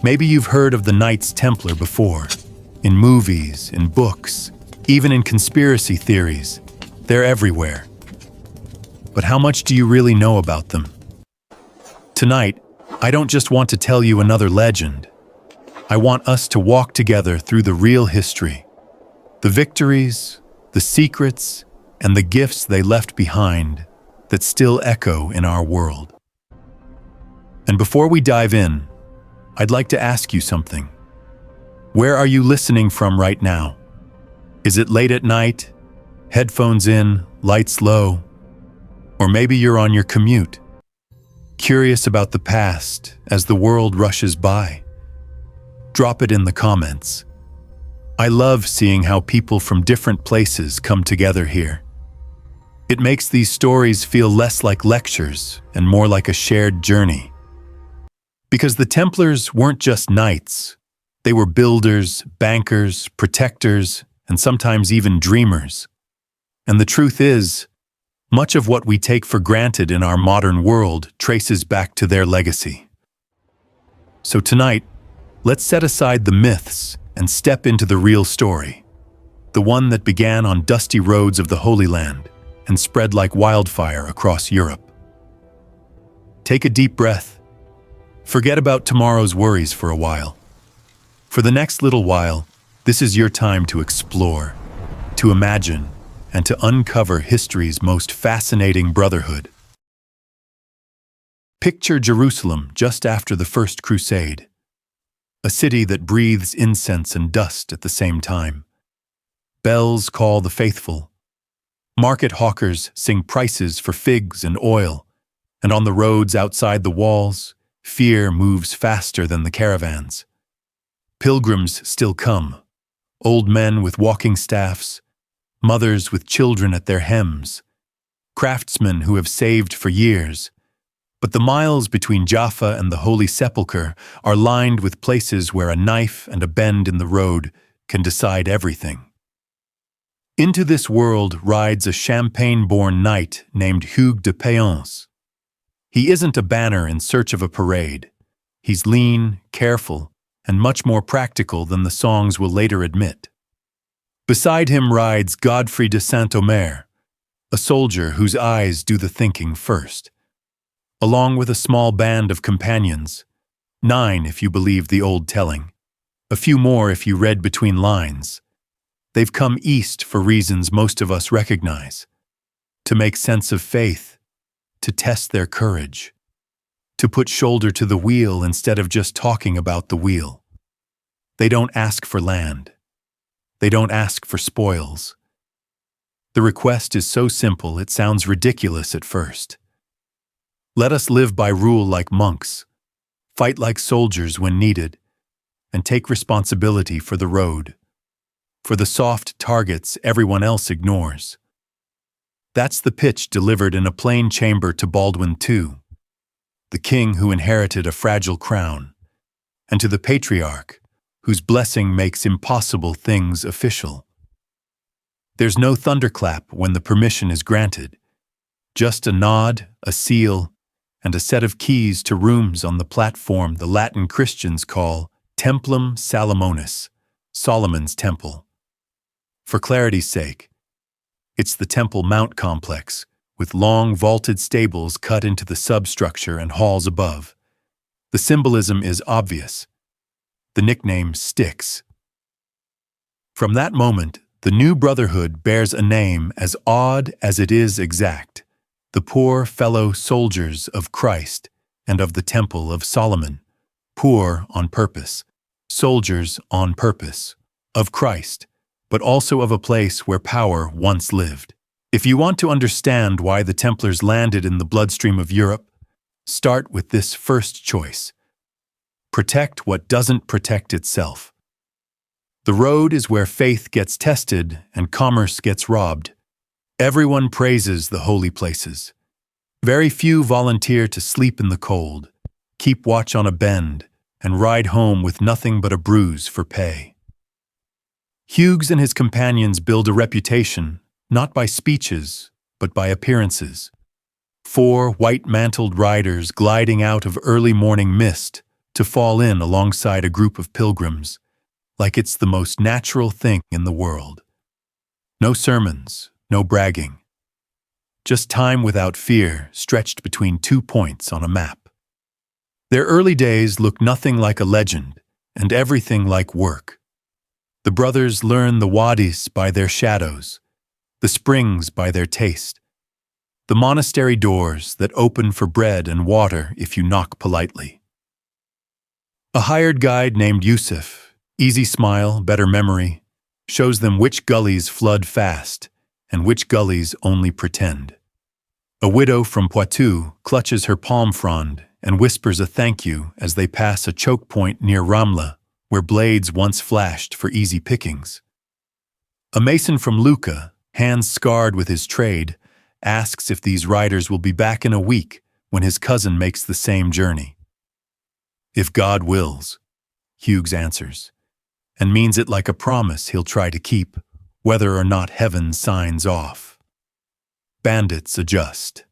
Maybe you've heard of the Knights Templar before, in movies, in books, even in conspiracy theories. They're everywhere. But how much do you really know about them? Tonight, I don't just want to tell you another legend. I want us to walk together through the real history, the victories, the secrets, and the gifts they left behind that still echo in our world. And before we dive in, I'd like to ask you something. Where are you listening from right now? Is it late at night, headphones in, lights low? Or maybe you're on your commute, curious about the past as the world rushes by? Drop it in the comments. I love seeing how people from different places come together here. It makes these stories feel less like lectures and more like a shared journey. Because the Templars weren't just knights. They were builders, bankers, protectors, and sometimes even dreamers. And the truth is, much of what we take for granted in our modern world traces back to their legacy. So tonight, let's set aside the myths and step into the real story, the one that began on dusty roads of the Holy Land and spread like wildfire across Europe. Take a deep breath. Forget about tomorrow's worries for a while. For the next little while, this is your time to explore, to imagine, and to uncover history's most fascinating brotherhood. Picture Jerusalem just after the First Crusade, a city that breathes incense and dust at the same time. Bells call the faithful. Market hawkers sing prices for figs and oil, and on the roads outside the walls, fear moves faster than the caravans. Pilgrims still come, old men with walking staffs, mothers with children at their hems, craftsmen who have saved for years. But the miles between Jaffa and the Holy Sepulchre are lined with places where a knife and a bend in the road can decide everything. Into this world rides a Champagne-born knight named Hugues de Payens. He isn't a banner in search of a parade. He's lean, careful, and much more practical than the songs will later admit. Beside him rides Godfrey de Saint-Omer, a soldier whose eyes do the thinking first. Along with a small band of companions, 9 if you believe the old telling, a few more if you read between lines. They've come east for reasons most of us recognize: to make sense of faith, to test their courage, to put shoulder to the wheel instead of just talking about the wheel. They don't ask for land. They don't ask for spoils. The request is so simple it sounds ridiculous at first. Let us live by rule like monks, fight like soldiers when needed, and take responsibility for the road, for the soft targets everyone else ignores. That's the pitch delivered in a plain chamber to Baldwin II, the king who inherited a fragile crown, and to the patriarch, whose blessing makes impossible things official. There's no thunderclap when the permission is granted, just a nod, a seal, and a set of keys to rooms on the platform the Latin Christians call Templum Salomonis, Solomon's Temple. For clarity's sake, it's the Temple Mount complex, with long vaulted stables cut into the substructure and halls above. The symbolism is obvious. The nickname sticks. From that moment, the new brotherhood bears a name as odd as it is exact: the poor fellow soldiers of Christ and of the Temple of Solomon. Poor on purpose, soldiers on purpose, of Christ, but also of a place where power once lived. If you want to understand why the Templars landed in the bloodstream of Europe, start with this first choice: protect what doesn't protect itself. The road is where faith gets tested and commerce gets robbed. Everyone praises the holy places. Very few volunteer to sleep in the cold, keep watch on a bend, and ride home with nothing but a bruise for pay. Hugues and his companions build a reputation, not by speeches, but by appearances. 4 white-mantled riders gliding out of early morning mist, to fall in alongside a group of pilgrims, like it's the most natural thing in the world. No sermons, no bragging. Just time without fear stretched between 2 points on a map. Their early days look nothing like a legend, and everything like work. The brothers learn the wadis by their shadows, the springs by their taste, the monastery doors that open for bread and water if you knock politely. A hired guide named Yusuf, easy smile, better memory, shows them which gullies flood fast and which gullies only pretend. A widow from Poitou clutches her palm frond and whispers a thank you as they pass a choke point near Ramla, where blades once flashed for easy pickings. A mason from Lucca, hands scarred with his trade, asks if these riders will be back in a week when his cousin makes the same journey. If God wills, Hughes answers, and means it like a promise he'll try to keep, whether or not heaven signs off. Bandits adjust.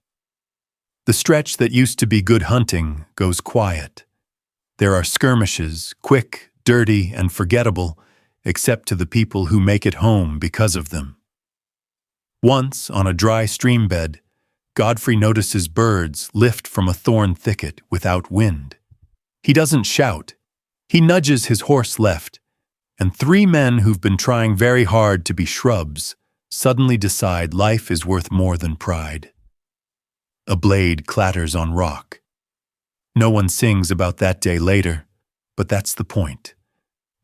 The stretch that used to be good hunting goes quiet. There are skirmishes, quick, dirty, and forgettable, except to the people who make it home because of them. Once, on a dry stream bed, Godfrey notices birds lift from a thorn thicket without wind. He doesn't shout. He nudges his horse left, and 3 men who've been trying very hard to be shrubs suddenly decide life is worth more than pride. A blade clatters on rock. No one sings about that day later, but that's the point.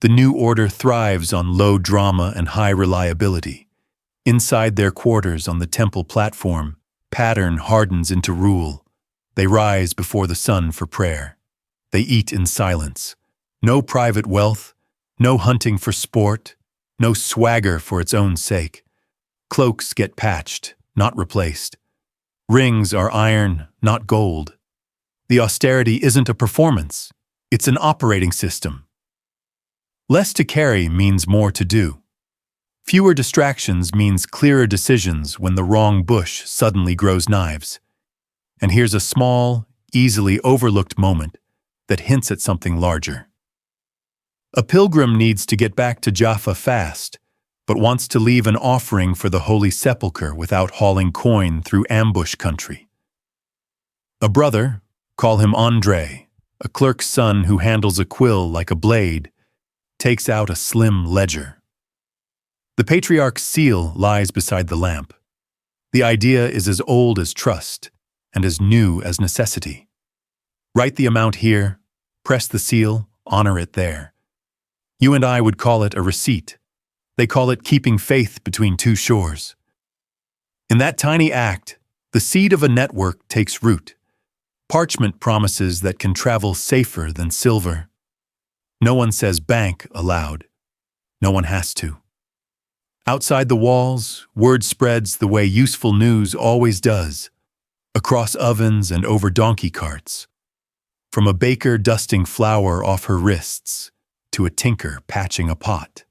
The new order thrives on low drama and high reliability. Inside their quarters on the temple platform, pattern hardens into rule. They rise before the sun for prayer. They eat in silence. No private wealth, no hunting for sport, no swagger for its own sake. Cloaks get patched, not replaced. Rings are iron, not gold. The austerity isn't a performance, it's an operating system. Less to carry means more to do. Fewer distractions means clearer decisions when the wrong bush suddenly grows knives. And here's a small, easily overlooked moment that hints at something larger. A pilgrim needs to get back to Jaffa fast, but wants to leave an offering for the Holy Sepulchre without hauling coin through ambush country. A brother, call him André, a clerk's son who handles a quill like a blade, takes out a slim ledger. The patriarch's seal lies beside the lamp. The idea is as old as trust and as new as necessity. Write the amount here, press the seal, honor it there. You and I would call it a receipt. They call it keeping faith between 2 shores. In that tiny act, the seed of a network takes root. Parchment promises that can travel safer than silver. No one says bank aloud. No one has to. Outside the walls, word spreads the way useful news always does, across ovens and over donkey carts, from a baker dusting flour off her wrists to a tinker patching a pot.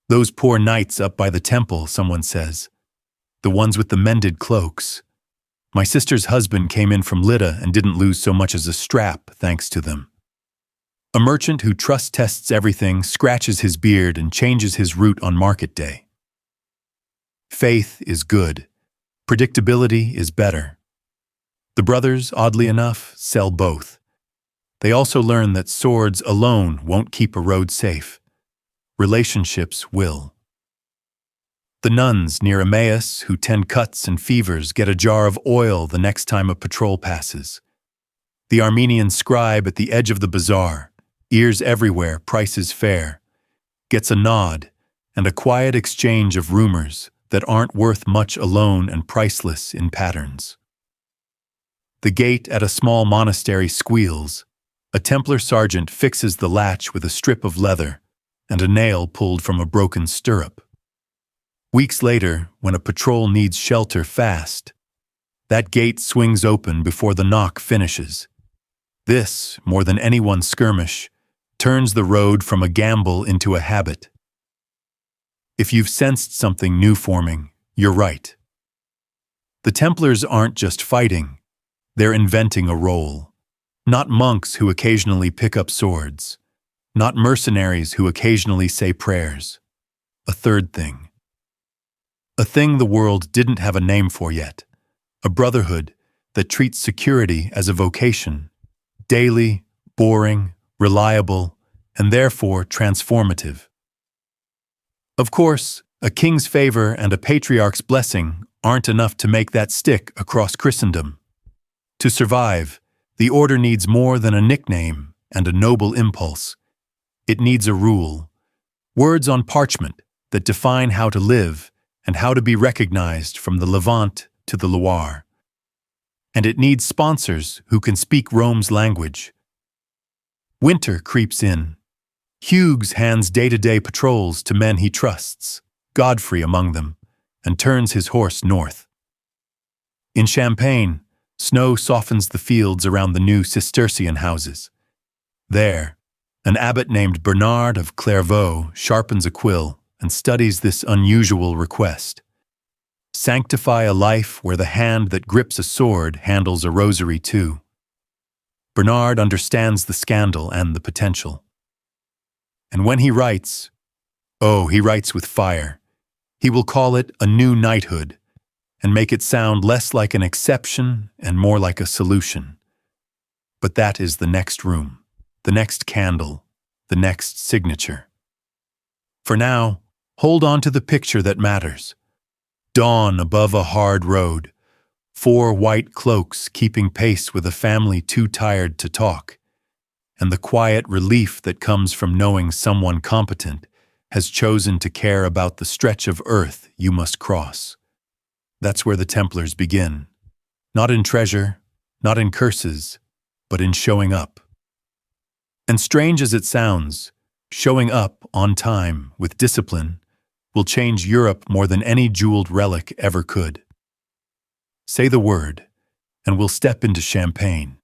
Those poor knights up by the temple, someone says, the ones with the mended cloaks. My sister's husband came in from Lydda and didn't lose so much as a strap thanks to them. A merchant who trust tests everything scratches his beard and changes his route on market day. Faith is good. Predictability is better. The brothers, oddly enough, sell both. They also learn that swords alone won't keep a road safe. Relationships will. The nuns near Emmaus who tend cuts and fevers get a jar of oil the next time a patrol passes. The Armenian scribe at the edge of the bazaar, ears everywhere, prices fair, gets a nod and a quiet exchange of rumors that aren't worth much alone and priceless in patterns. The gate at a small monastery squeals. A Templar sergeant fixes the latch with a strip of leather and a nail pulled from a broken stirrup. Weeks later, when a patrol needs shelter fast, that gate swings open before the knock finishes. This, more than any one skirmish, turns the road from a gamble into a habit. If you've sensed something new forming, you're right. The Templars aren't just fighting, they're inventing a role. Not monks who occasionally pick up swords. Not mercenaries who occasionally say prayers. A third thing. A thing the world didn't have a name for yet. A brotherhood that treats security as a vocation. Daily, boring, reliable, and therefore transformative. Of course, a king's favor and a patriarch's blessing aren't enough to make that stick across Christendom. To survive, the order needs more than a nickname and a noble impulse. It needs a rule, words on parchment that define how to live and how to be recognized from the Levant to the Loire. And it needs sponsors who can speak Rome's language. Winter creeps in. Hughes hands day-to-day patrols to men he trusts, Godfrey among them, and turns his horse north. In Champagne, snow softens the fields around the new Cistercian houses. There, an abbot named Bernard of Clairvaux sharpens a quill and studies this unusual request. Sanctify a life where the hand that grips a sword handles a rosary too. Bernard understands the scandal and the potential. And when he writes, he writes with fire. He will call it a new knighthood and make it sound less like an exception and more like a solution. But that is the next room, the next candle, the next signature. For now, hold on to the picture that matters. Dawn above a hard road, 4 white cloaks keeping pace with a family too tired to talk, and the quiet relief that comes from knowing someone competent has chosen to care about the stretch of earth you must cross. That's where the Templars begin. Not in treasure, not in curses, but in showing up. And strange as it sounds, showing up on time with discipline will change Europe more than any jeweled relic ever could. Say the word, and we'll step into Champagne,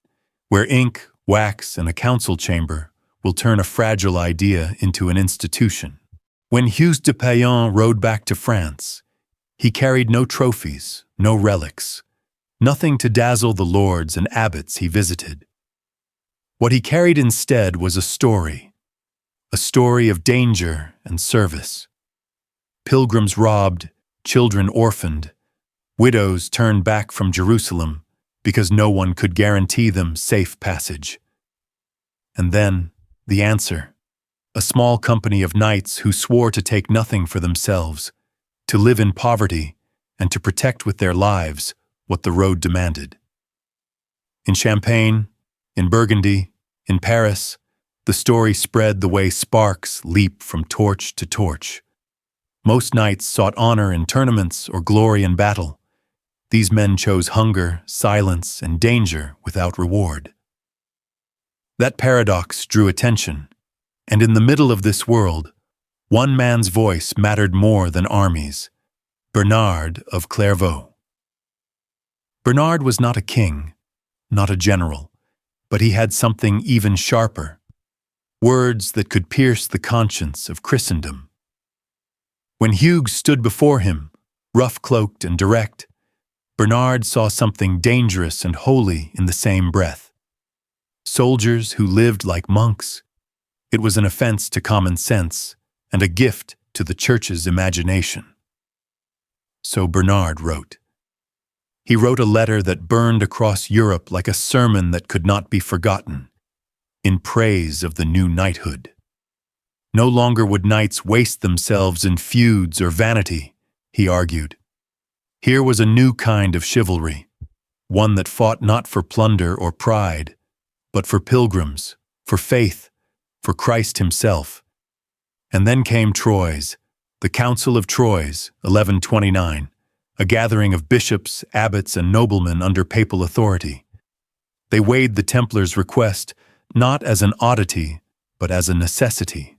where ink, wax, and a council chamber will turn a fragile idea into an institution. When Hugues de Payan rode back to France, he carried no trophies, no relics, nothing to dazzle the lords and abbots he visited. What he carried instead was a story of danger and service. Pilgrims robbed, children orphaned, widows turned back from Jerusalem because no one could guarantee them safe passage. And then, the answer, a small company of knights who swore to take nothing for themselves, to live in poverty, and to protect with their lives what the road demanded. In Champagne, in Burgundy, in Paris, the story spread the way sparks leap from torch to torch. Most knights sought honor in tournaments or glory in battle. These men chose hunger, silence, and danger without reward. That paradox drew attention, and in the middle of this world, one man's voice mattered more than armies: Bernard of Clairvaux. Bernard was not a king, not a general, but he had something even sharper: words that could pierce the conscience of Christendom. When Hugues stood before him, rough-cloaked and direct, Bernard saw something dangerous and holy in the same breath. Soldiers who lived like monks. It was an offense to common sense and a gift to the Church's imagination. So Bernard wrote. He wrote a letter that burned across Europe like a sermon that could not be forgotten, in praise of the new knighthood. No longer would knights waste themselves in feuds or vanity, he argued. Here was a new kind of chivalry, one that fought not for plunder or pride, but for pilgrims, for faith, for Christ himself. And then came Troyes, the Council of Troyes, 1129, a gathering of bishops, abbots, and noblemen under papal authority. They weighed the Templars' request not as an oddity, but as a necessity.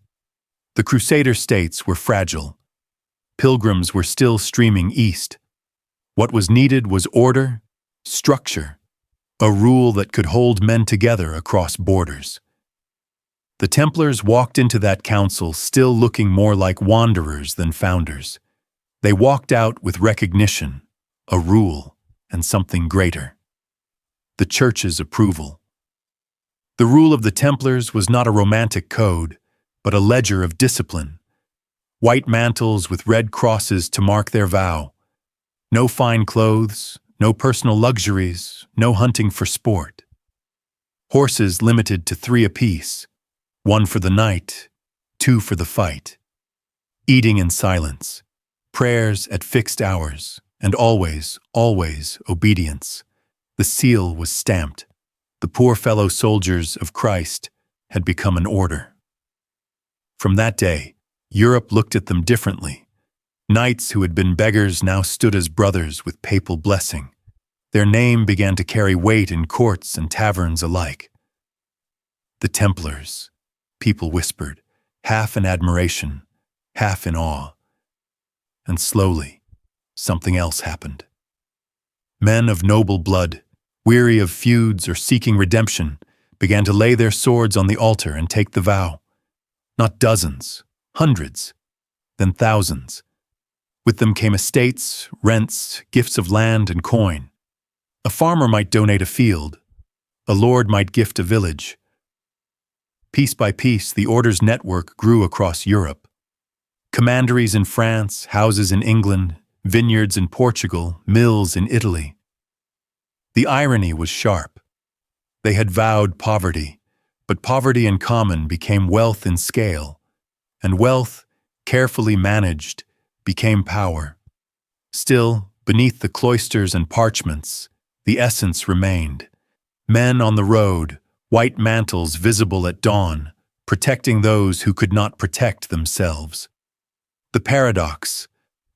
The Crusader states were fragile. Pilgrims were still streaming east. What was needed was order, structure, a rule that could hold men together across borders. The Templars walked into that council still looking more like wanderers than founders. They walked out with recognition, a rule, and something greater: the Church's approval. The rule of the Templars was not a romantic code, but a ledger of discipline. White mantles with red crosses to mark their vow. No fine clothes, no personal luxuries, no hunting for sport. Horses limited to 3 apiece, 1 for the night, 2 for the fight. Eating in silence, prayers at fixed hours, and always, always obedience. The seal was stamped. The poor fellow soldiers of Christ had become an order. From that day, Europe looked at them differently. Knights who had been beggars now stood as brothers with papal blessing. Their name began to carry weight in courts and taverns alike. The Templars, people whispered, half in admiration, half in awe. And slowly, something else happened. Men of noble blood, weary of feuds or seeking redemption, began to lay their swords on the altar and take the vow. Not dozens, hundreds, then thousands. With them came estates, rents, gifts of land and coin. A farmer might donate a field. A lord might gift a village. Piece by piece, the order's network grew across Europe. Commanderies in France, houses in England, vineyards in Portugal, mills in Italy. The irony was sharp. They had vowed poverty, but poverty in common became wealth in scale, and wealth, carefully managed, became power. Still, beneath the cloisters and parchments, the essence remained. Men on the road, white mantles visible at dawn, protecting those who could not protect themselves. The paradox,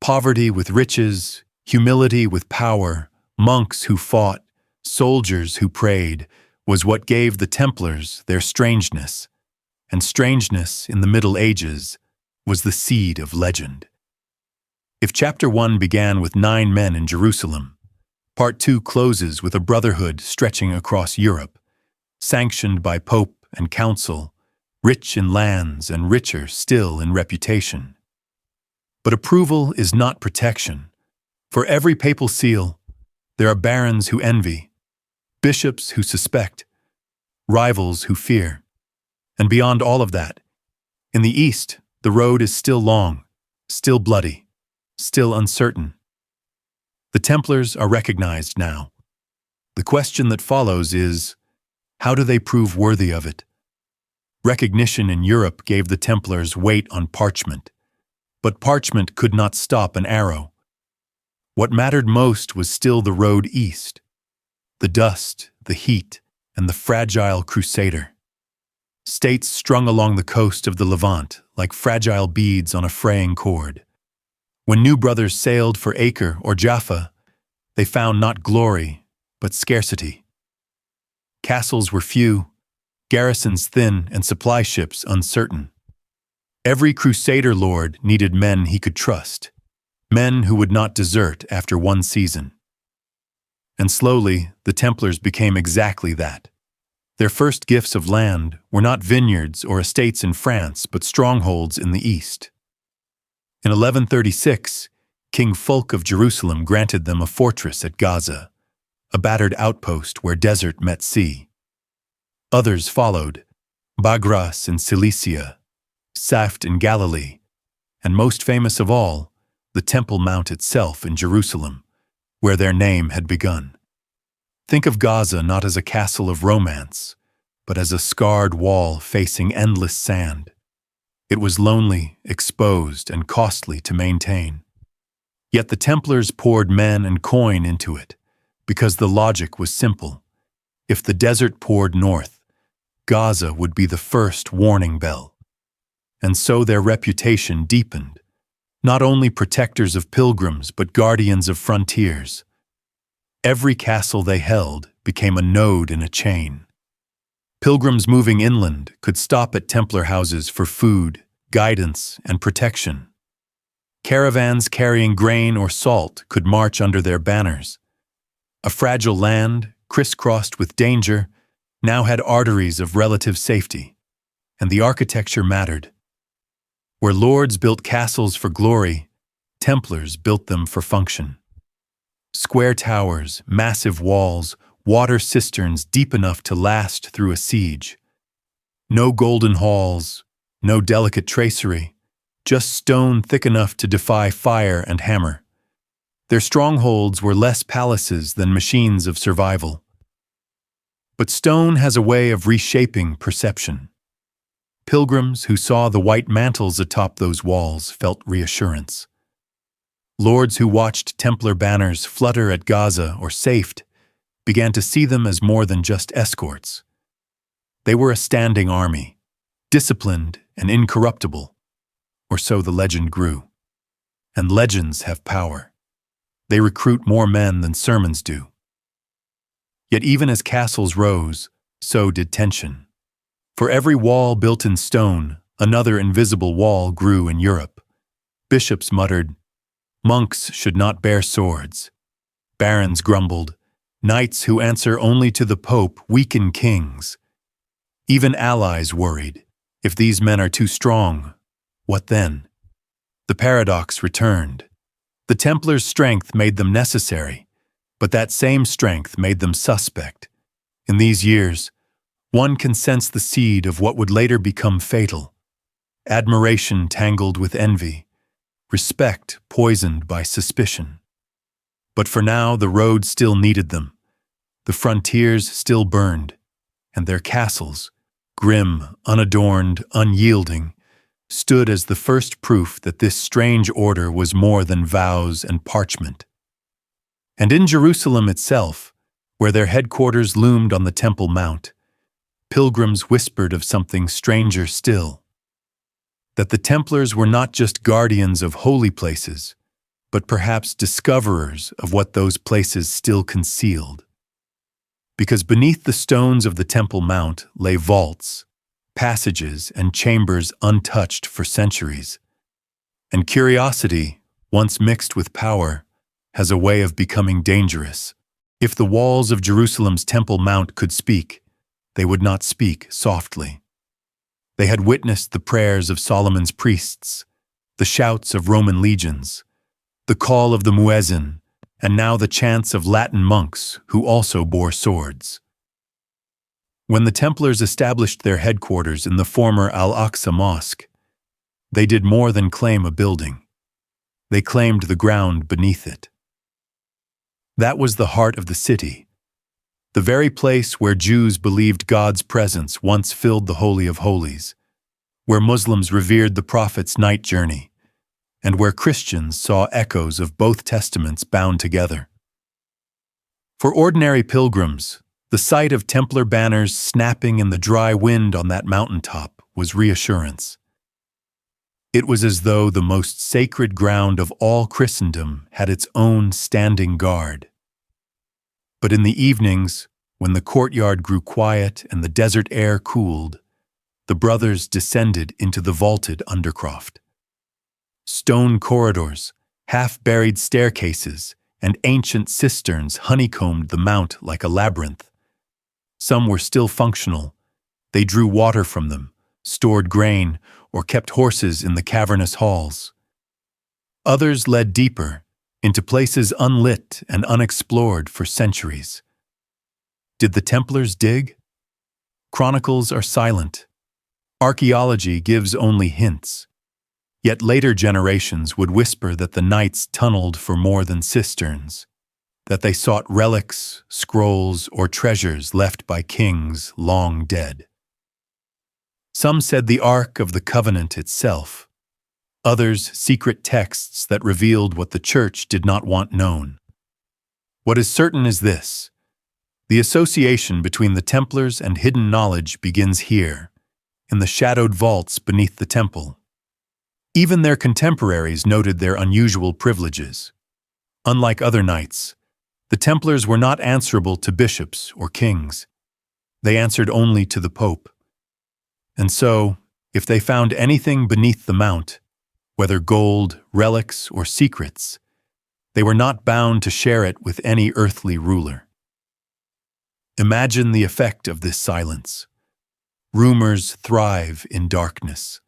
poverty with riches, humility with power, monks who fought, soldiers who prayed, was what gave the Templars their strangeness. And strangeness in the Middle Ages was the seed of legend. If Chapter 1 began with 9 men in Jerusalem, Part 2 closes with a brotherhood stretching across Europe, sanctioned by Pope and Council, rich in lands and richer still in reputation. But approval is not protection. For every papal seal, there are barons who envy, bishops who suspect, rivals who fear. And beyond all of that, in the East, the road is still long, still bloody, still uncertain. The Templars are recognized now. The question that follows is, how do they prove worthy of it? Recognition in Europe gave the Templars weight on parchment, but parchment could not stop an arrow. What mattered most was still the road east, the dust, the heat, and the fragile crusader. States strung along the coast of the Levant like fragile beads on a fraying cord. When new brothers sailed for Acre or Jaffa, they found not glory, but scarcity. Castles were few, garrisons thin, and supply ships uncertain. Every crusader lord needed men he could trust, men who would not desert after one season. And slowly, the Templars became exactly that. Their first gifts of land were not vineyards or estates in France, but strongholds in the east. In 1136, King Fulk of Jerusalem granted them a fortress at Gaza, a battered outpost where desert met sea. Others followed, Bagras in Cilicia, Saft in Galilee, and most famous of all, the Temple Mount itself in Jerusalem, where their name had begun. Think of Gaza not as a castle of romance, but as a scarred wall facing endless sand. It was lonely, exposed, and costly to maintain. Yet the Templars poured men and coin into it, because the logic was simple. If the desert poured north, Gaza would be the first warning bell. And so their reputation deepened, not only protectors of pilgrims but guardians of frontiers. Every castle they held became a node in a chain. Pilgrims moving inland could stop at Templar houses for food, guidance, and protection. Caravans carrying grain or salt could march under their banners. A fragile land, crisscrossed with danger, now had arteries of relative safety, and the architecture mattered. Where lords built castles for glory, Templars built them for function. Square towers, massive walls, water cisterns deep enough to last through a siege. No golden halls, no delicate tracery, just stone thick enough to defy fire and hammer. Their strongholds were less palaces than machines of survival. But stone has a way of reshaping perception. Pilgrims who saw the white mantles atop those walls felt reassurance. Lords who watched Templar banners flutter at Gaza or Safed began to see them as more than just escorts. They were a standing army, disciplined and incorruptible, or so the legend grew. And legends have power. They recruit more men than sermons do. Yet even as castles rose, so did tension. For every wall built in stone, another invisible wall grew in Europe. Bishops muttered, monks should not bear swords. Barons grumbled, knights who answer only to the Pope weaken kings. Even allies worried, if these men are too strong, what then? The paradox returned. The Templars' strength made them necessary, but that same strength made them suspect. In these years, one can sense the seed of what would later become fatal. Admiration tangled with envy, respect poisoned by suspicion. But for now, the road still needed them. The frontiers still burned, and their castles, grim, unadorned, unyielding, stood as the first proof that this strange order was more than vows and parchment. And in Jerusalem itself, where their headquarters loomed on the Temple Mount, pilgrims whispered of something stranger still. That the Templars were not just guardians of holy places, but perhaps discoverers of what those places still concealed. Because beneath the stones of the Temple Mount lay vaults, passages, and chambers untouched for centuries. And curiosity, once mixed with power, has a way of becoming dangerous. If the walls of Jerusalem's Temple Mount could speak, they would not speak softly. They had witnessed the prayers of Solomon's priests, the shouts of Roman legions, the call of the muezzin, and now the chants of Latin monks who also bore swords. When the Templars established their headquarters in the former Al-Aqsa Mosque, they did more than claim a building. They claimed the ground beneath it. That was the heart of the city, the very place where Jews believed God's presence once filled the Holy of Holies, where Muslims revered the Prophet's night journey, and where Christians saw echoes of both testaments bound together. For ordinary pilgrims, the sight of Templar banners snapping in the dry wind on that mountaintop was reassurance. It was as though the most sacred ground of all Christendom had its own standing guard. But in the evenings, when the courtyard grew quiet and the desert air cooled, the brothers descended into the vaulted undercroft. Stone corridors, half-buried staircases, and ancient cisterns honeycombed the mount like a labyrinth. Some were still functional. They drew water from them, stored grain, or kept horses in the cavernous halls. Others led deeper, into places unlit and unexplored for centuries. Did the Templars dig? Chronicles are silent. Archaeology gives only hints. Yet later generations would whisper that the knights tunneled for more than cisterns, that they sought relics, scrolls, or treasures left by kings long dead. Some said the Ark of the Covenant itself, others secret texts that revealed what the Church did not want known. What is certain is this: the association between the Templars and hidden knowledge begins here, in the shadowed vaults beneath the temple. Even their contemporaries noted their unusual privileges. Unlike other knights, the Templars were not answerable to bishops or kings. They answered only to the Pope. And so, if they found anything beneath the mount, whether gold, relics, or secrets, they were not bound to share it with any earthly ruler. Imagine the effect of this silence. Rumors thrive in darkness.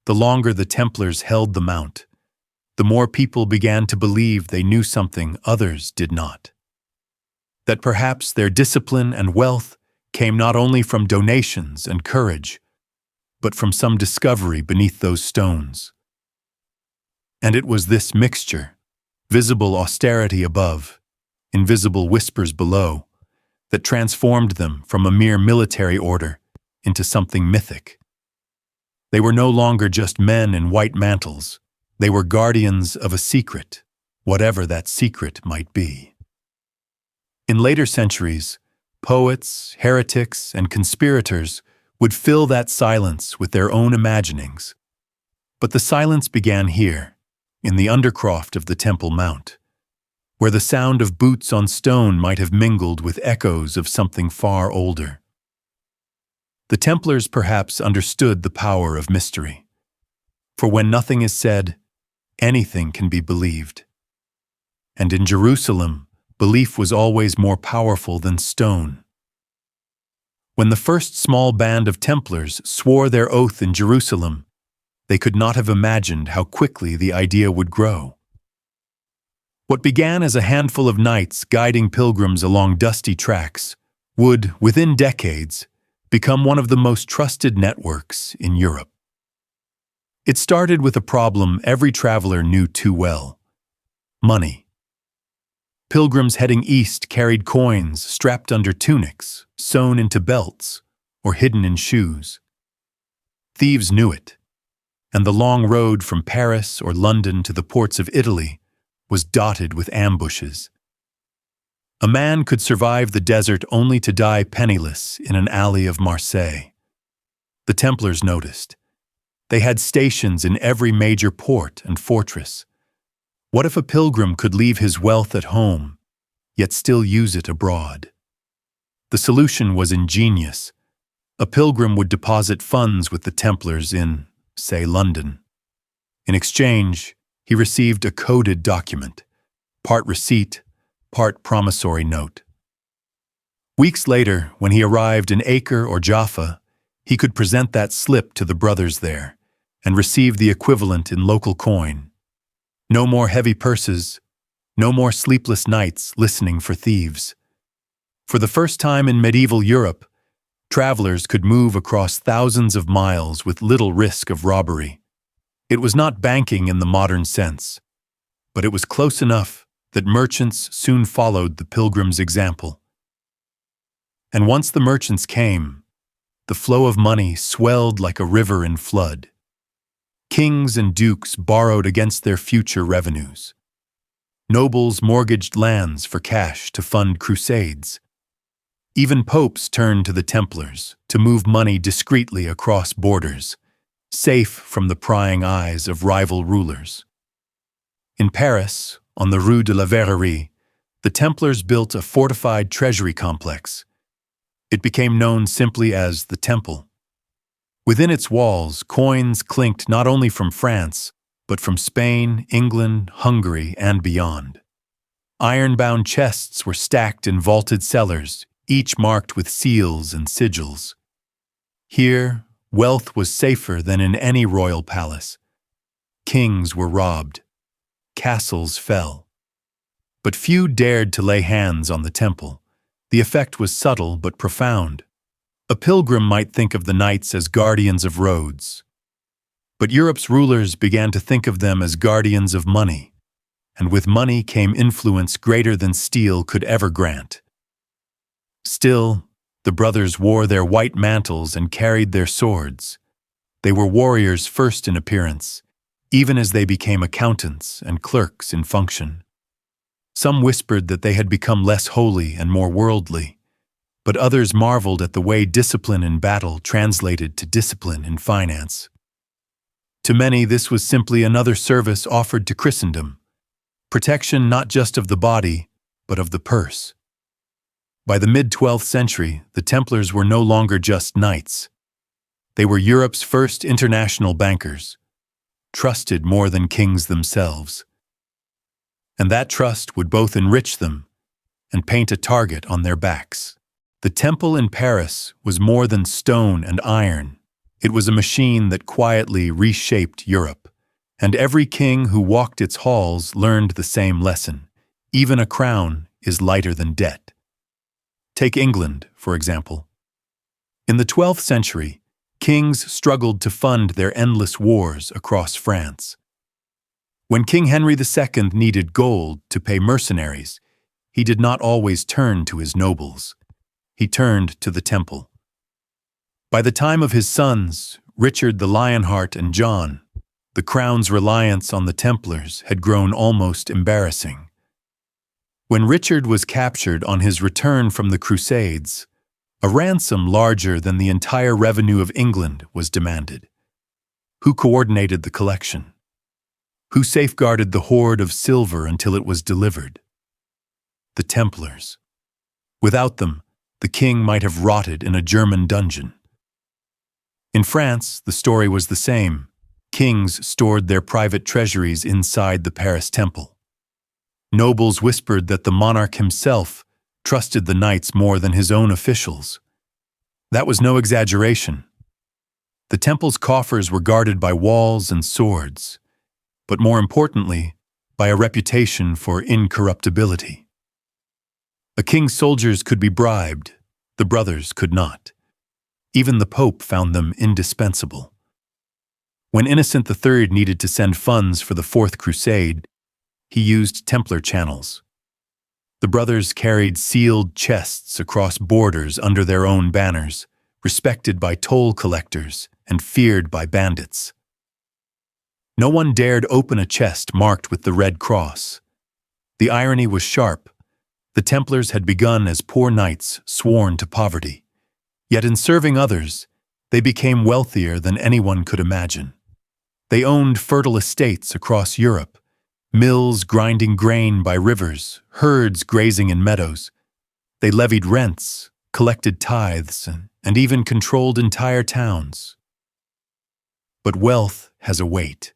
The longer the Templars held the mount, the more people began to believe they knew something others did not. that perhaps their discipline and wealth came not only from donations and courage, but from some discovery beneath those stones. And it was this mixture, visible austerity above, invisible whispers below, that transformed them from a mere military order into something mythic. They were no longer just men in white mantles. They were guardians of a secret, whatever that secret might be. In later centuries, poets, heretics, and conspirators would fill that silence with their own imaginings. But the silence began here, in the undercroft of the Temple Mount, where the sound of boots on stone might have mingled with echoes of something far older. The Templars perhaps understood the power of mystery, for when nothing is said, anything can be believed. And in Jerusalem, belief was always more powerful than stone. When the first small band of Templars swore their oath in Jerusalem, they could not have imagined how quickly the idea would grow. What began as a handful of knights guiding pilgrims along dusty tracks would, within decades, become one of the most trusted networks in Europe. It started with a problem every traveler knew too well: money. Pilgrims heading east carried coins strapped under tunics, sewn into belts, or hidden in shoes. Thieves knew it, and the long road from Paris or London to the ports of Italy was dotted with ambushes. A man could survive the desert only to die penniless in an alley of Marseille. The Templars noticed. They had stations in every major port and fortress. What if a pilgrim could leave his wealth at home, yet still use it abroad? The solution was ingenious. A pilgrim would deposit funds with the Templars in, say, London. In exchange, he received a coded document, part receipt, part promissory note. Weeks later, when he arrived in Acre or Jaffa, he could present that slip to the brothers there and receive the equivalent in local coin. No more heavy purses, no more sleepless nights listening for thieves. For the first time in medieval Europe, travelers could move across thousands of miles with little risk of robbery. It was not banking in the modern sense, but it was close enough that merchants soon followed the pilgrims' example. And once the merchants came, the flow of money swelled like a river in flood. Kings and dukes borrowed against their future revenues. Nobles mortgaged lands for cash to fund crusades. Even popes turned to the Templars to move money discreetly across borders, safe from the prying eyes of rival rulers. In Paris, on the Rue de la Verrerie, the Templars built a fortified treasury complex. It became known simply as the Temple. Within its walls, coins clinked not only from France, but from Spain, England, Hungary, and beyond. Iron-bound chests were stacked in vaulted cellars, each marked with seals and sigils. Here, wealth was safer than in any royal palace. Kings were robbed. Castles fell. But few dared to lay hands on the temple. The effect was subtle but profound. A pilgrim might think of the knights as guardians of roads. But Europe's rulers began to think of them as guardians of money, and with money came influence greater than steel could ever grant. Still, the brothers wore their white mantles and carried their swords. They were warriors first in appearance, even as they became accountants and clerks in function. Some whispered that they had become less holy and more worldly, but others marveled at the way discipline in battle translated to discipline in finance. To many, this was simply another service offered to Christendom, protection not just of the body, but of the purse. By the mid-12th century, the Templars were no longer just knights. They were Europe's first international bankers, trusted more than kings themselves. And that trust would both enrich them and paint a target on their backs. The temple in Paris was more than stone and iron. It was a machine that quietly reshaped Europe, and every king who walked its halls learned the same lesson. Even a crown is lighter than debt. Take England, for example. In the 12th century, kings struggled to fund their endless wars across France. When King Henry II needed gold to pay mercenaries, he did not always turn to his nobles. He turned to the temple. By the time of his sons, Richard the Lionheart and John, the crown's reliance on the Templars had grown almost embarrassing. When Richard was captured on his return from the Crusades, a ransom larger than the entire revenue of England was demanded. Who coordinated the collection? Who safeguarded the hoard of silver until it was delivered? The Templars. Without them, the king might have rotted in a German dungeon. In France, the story was the same. Kings stored their private treasuries inside the Paris temple. Nobles whispered that the monarch himself trusted the knights more than his own officials. That was no exaggeration. The temple's coffers were guarded by walls and swords, but more importantly, by a reputation for incorruptibility. A king's soldiers could be bribed, the brothers could not. Even the Pope found them indispensable. When Innocent III needed to send funds for the Fourth Crusade, he used Templar channels. The brothers carried sealed chests across borders under their own banners, respected by toll collectors and feared by bandits. No one dared open a chest marked with the Red Cross. The irony was sharp. The Templars had begun as poor knights sworn to poverty. Yet in serving others, they became wealthier than anyone could imagine. They owned fertile estates across Europe, mills grinding grain by rivers, herds grazing in meadows. They levied rents, collected tithes, and even controlled entire towns. But wealth has a weight.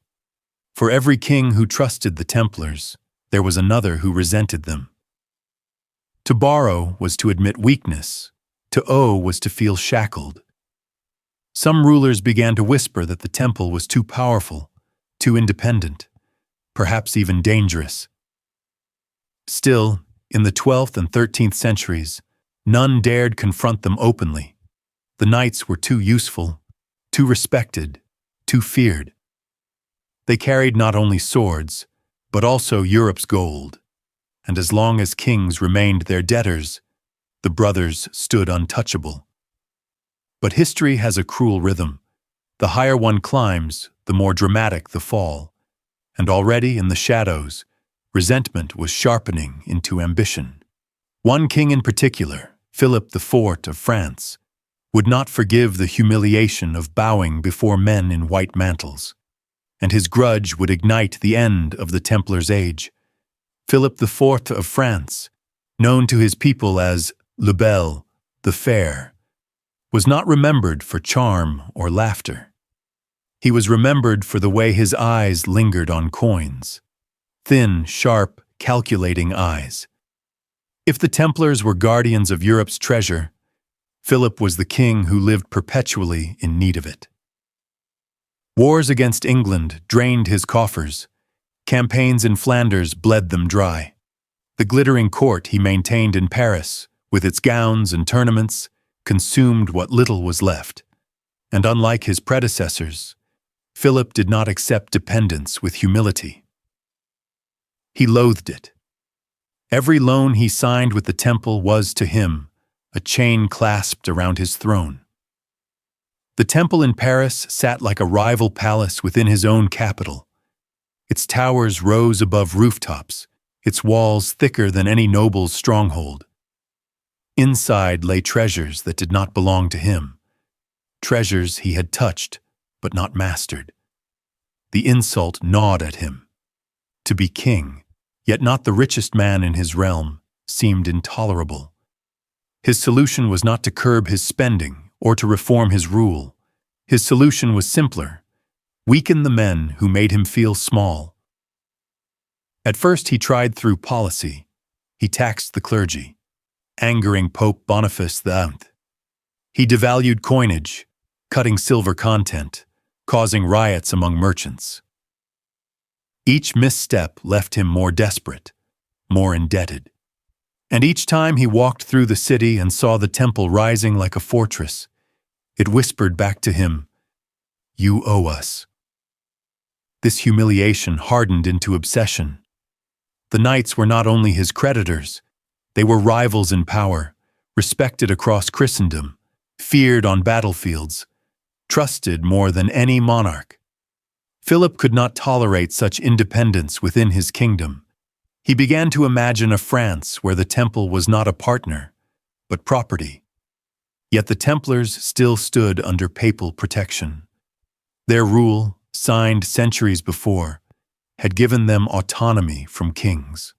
For every king who trusted the Templars, there was another who resented them. To borrow was to admit weakness. To owe was to feel shackled. Some rulers began to whisper that the temple was too powerful, too independent, perhaps even dangerous. Still, in the 12th and 13th centuries, none dared confront them openly. The knights were too useful, too respected, too feared. They carried not only swords, but also Europe's gold, and as long as kings remained their debtors, the brothers stood untouchable. But history has a cruel rhythm. The higher one climbs, the more dramatic the fall. And already in the shadows, resentment was sharpening into ambition. One king in particular, Philip IV of France, would not forgive the humiliation of bowing before men in white mantles. And his grudge would ignite the end of the Templars' age. Philip IV of France, known to his people as Le Bel, the Fair, was not remembered for charm or laughter. He was remembered for the way his eyes lingered on coins. Thin, sharp, calculating eyes. If the Templars were guardians of Europe's treasure, Philip was the king who lived perpetually in need of it. Wars against England drained his coffers. Campaigns in Flanders bled them dry. The glittering court he maintained in Paris, with its gowns and tournaments, consumed what little was left. And unlike his predecessors, Philip did not accept dependence with humility. He loathed it. Every loan he signed with the temple was, to him, a chain clasped around his throne. The temple in Paris sat like a rival palace within his own capital. Its towers rose above rooftops, its walls thicker than any noble's stronghold. Inside lay treasures that did not belong to him, treasures he had touched but not mastered. The insult gnawed at him. To be king, yet not the richest man in his realm, seemed intolerable. His solution was not to curb his spending or to reform his rule. His solution was simpler: weaken the men who made him feel small. At first he tried through policy. He taxed the clergy, angering Pope Boniface IX. He devalued coinage, cutting silver content, causing riots among merchants. Each misstep left him more desperate, more indebted. And each time he walked through the city and saw the temple rising like a fortress, it whispered back to him, "You owe us." This humiliation hardened into obsession. The knights were not only his creditors, they were rivals in power, respected across Christendom, feared on battlefields, trusted more than any monarch. Philip could not tolerate such independence within his kingdom. He began to imagine a France where the temple was not a partner, but property. Yet the Templars still stood under papal protection. Their rule, signed centuries before, had given them autonomy from kings.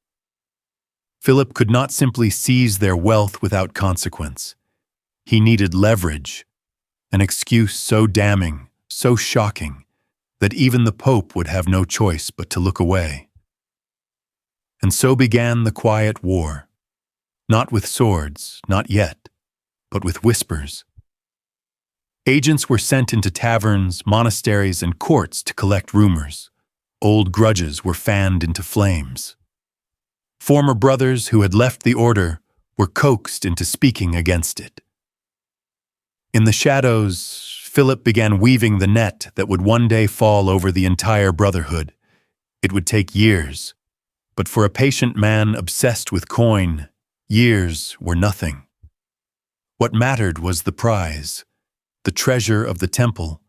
Philip could not simply seize their wealth without consequence. He needed leverage, an excuse so damning, so shocking, that even the Pope would have no choice but to look away. And so began the quiet war, not with swords, not yet, but with whispers. Agents were sent into taverns, monasteries, and courts to collect rumors. Old grudges were fanned into flames. Former brothers who had left the order were coaxed into speaking against it. In the shadows, Philip began weaving the net that would one day fall over the entire brotherhood. It would take years, but for a patient man obsessed with coin, years were nothing. What mattered was the prize, the treasure of the temple,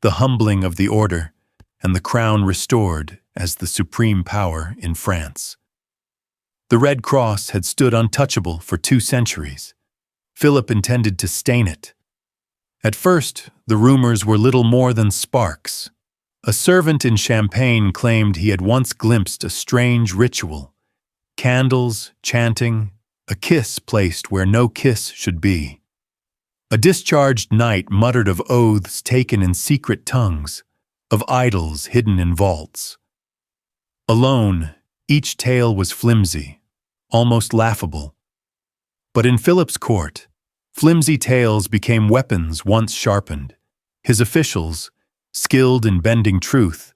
the humbling of the order, and the crown restored as the supreme power in France. The Red Cross had stood untouchable for 2 centuries. Philip intended to stain it. At first, the rumors were little more than sparks. A servant in Champagne claimed he had once glimpsed a strange ritual: candles, chanting, a kiss placed where no kiss should be. A discharged knight muttered of oaths taken in secret tongues, of idols hidden in vaults. Alone, each tale was flimsy, almost laughable. But in Philip's court, flimsy tales became weapons once sharpened. His officials, skilled in bending truth,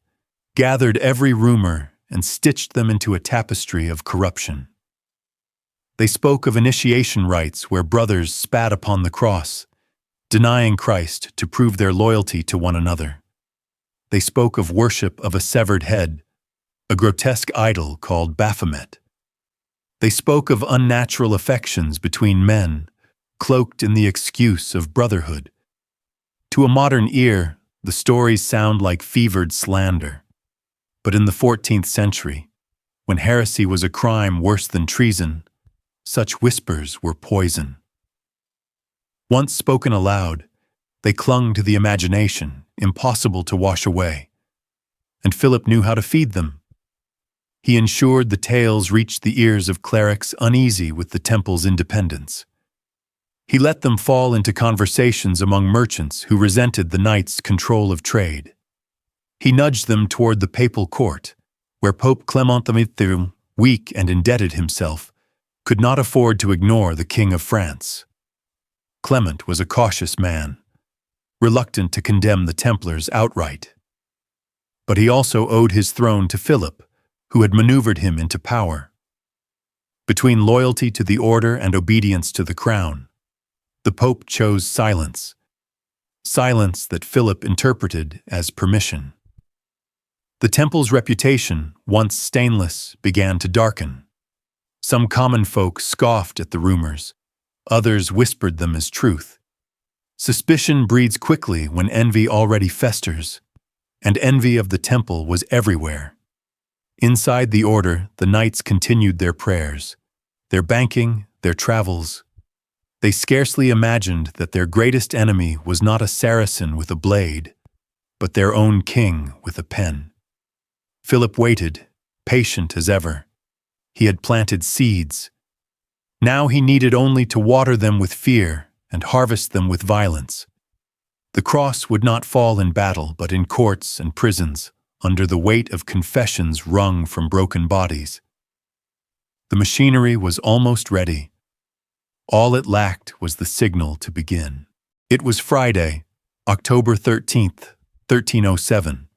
gathered every rumor and stitched them into a tapestry of corruption. They spoke of initiation rites where brothers spat upon the cross, denying Christ to prove their loyalty to one another. They spoke of worship of a severed head, a grotesque idol called Baphomet. They spoke of unnatural affections between men, cloaked in the excuse of brotherhood. To a modern ear, the stories sound like fevered slander. But in the 14th century, when heresy was a crime worse than treason, such whispers were poison. Once spoken aloud, they clung to the imagination, impossible to wash away. And Philip knew how to feed them. He ensured the tales reached the ears of clerics uneasy with the temple's independence. He let them fall into conversations among merchants who resented the knights' control of trade. He nudged them toward the papal court, where Pope Clement XI, weak and indebted himself, could not afford to ignore the King of France. Clement was a cautious man, reluctant to condemn the Templars outright. But he also owed his throne to Philip, who had maneuvered him into power. Between loyalty to the order and obedience to the crown, the Pope chose silence, silence that Philip interpreted as permission. The temple's reputation, once stainless, began to darken. Some common folk scoffed at the rumors, others whispered them as truth. Suspicion breeds quickly when envy already festers, and envy of the temple was everywhere. Inside the order, the knights continued their prayers, their banking, their travels. They scarcely imagined that their greatest enemy was not a Saracen with a blade, but their own king with a pen. Philip waited, patient as ever. He had planted seeds. Now he needed only to water them with fear and harvest them with violence. The cross would not fall in battle, but in courts and prisons, under the weight of confessions wrung from broken bodies. The machinery was almost ready. All it lacked was the signal to begin. It was Friday, October 13th, 1307.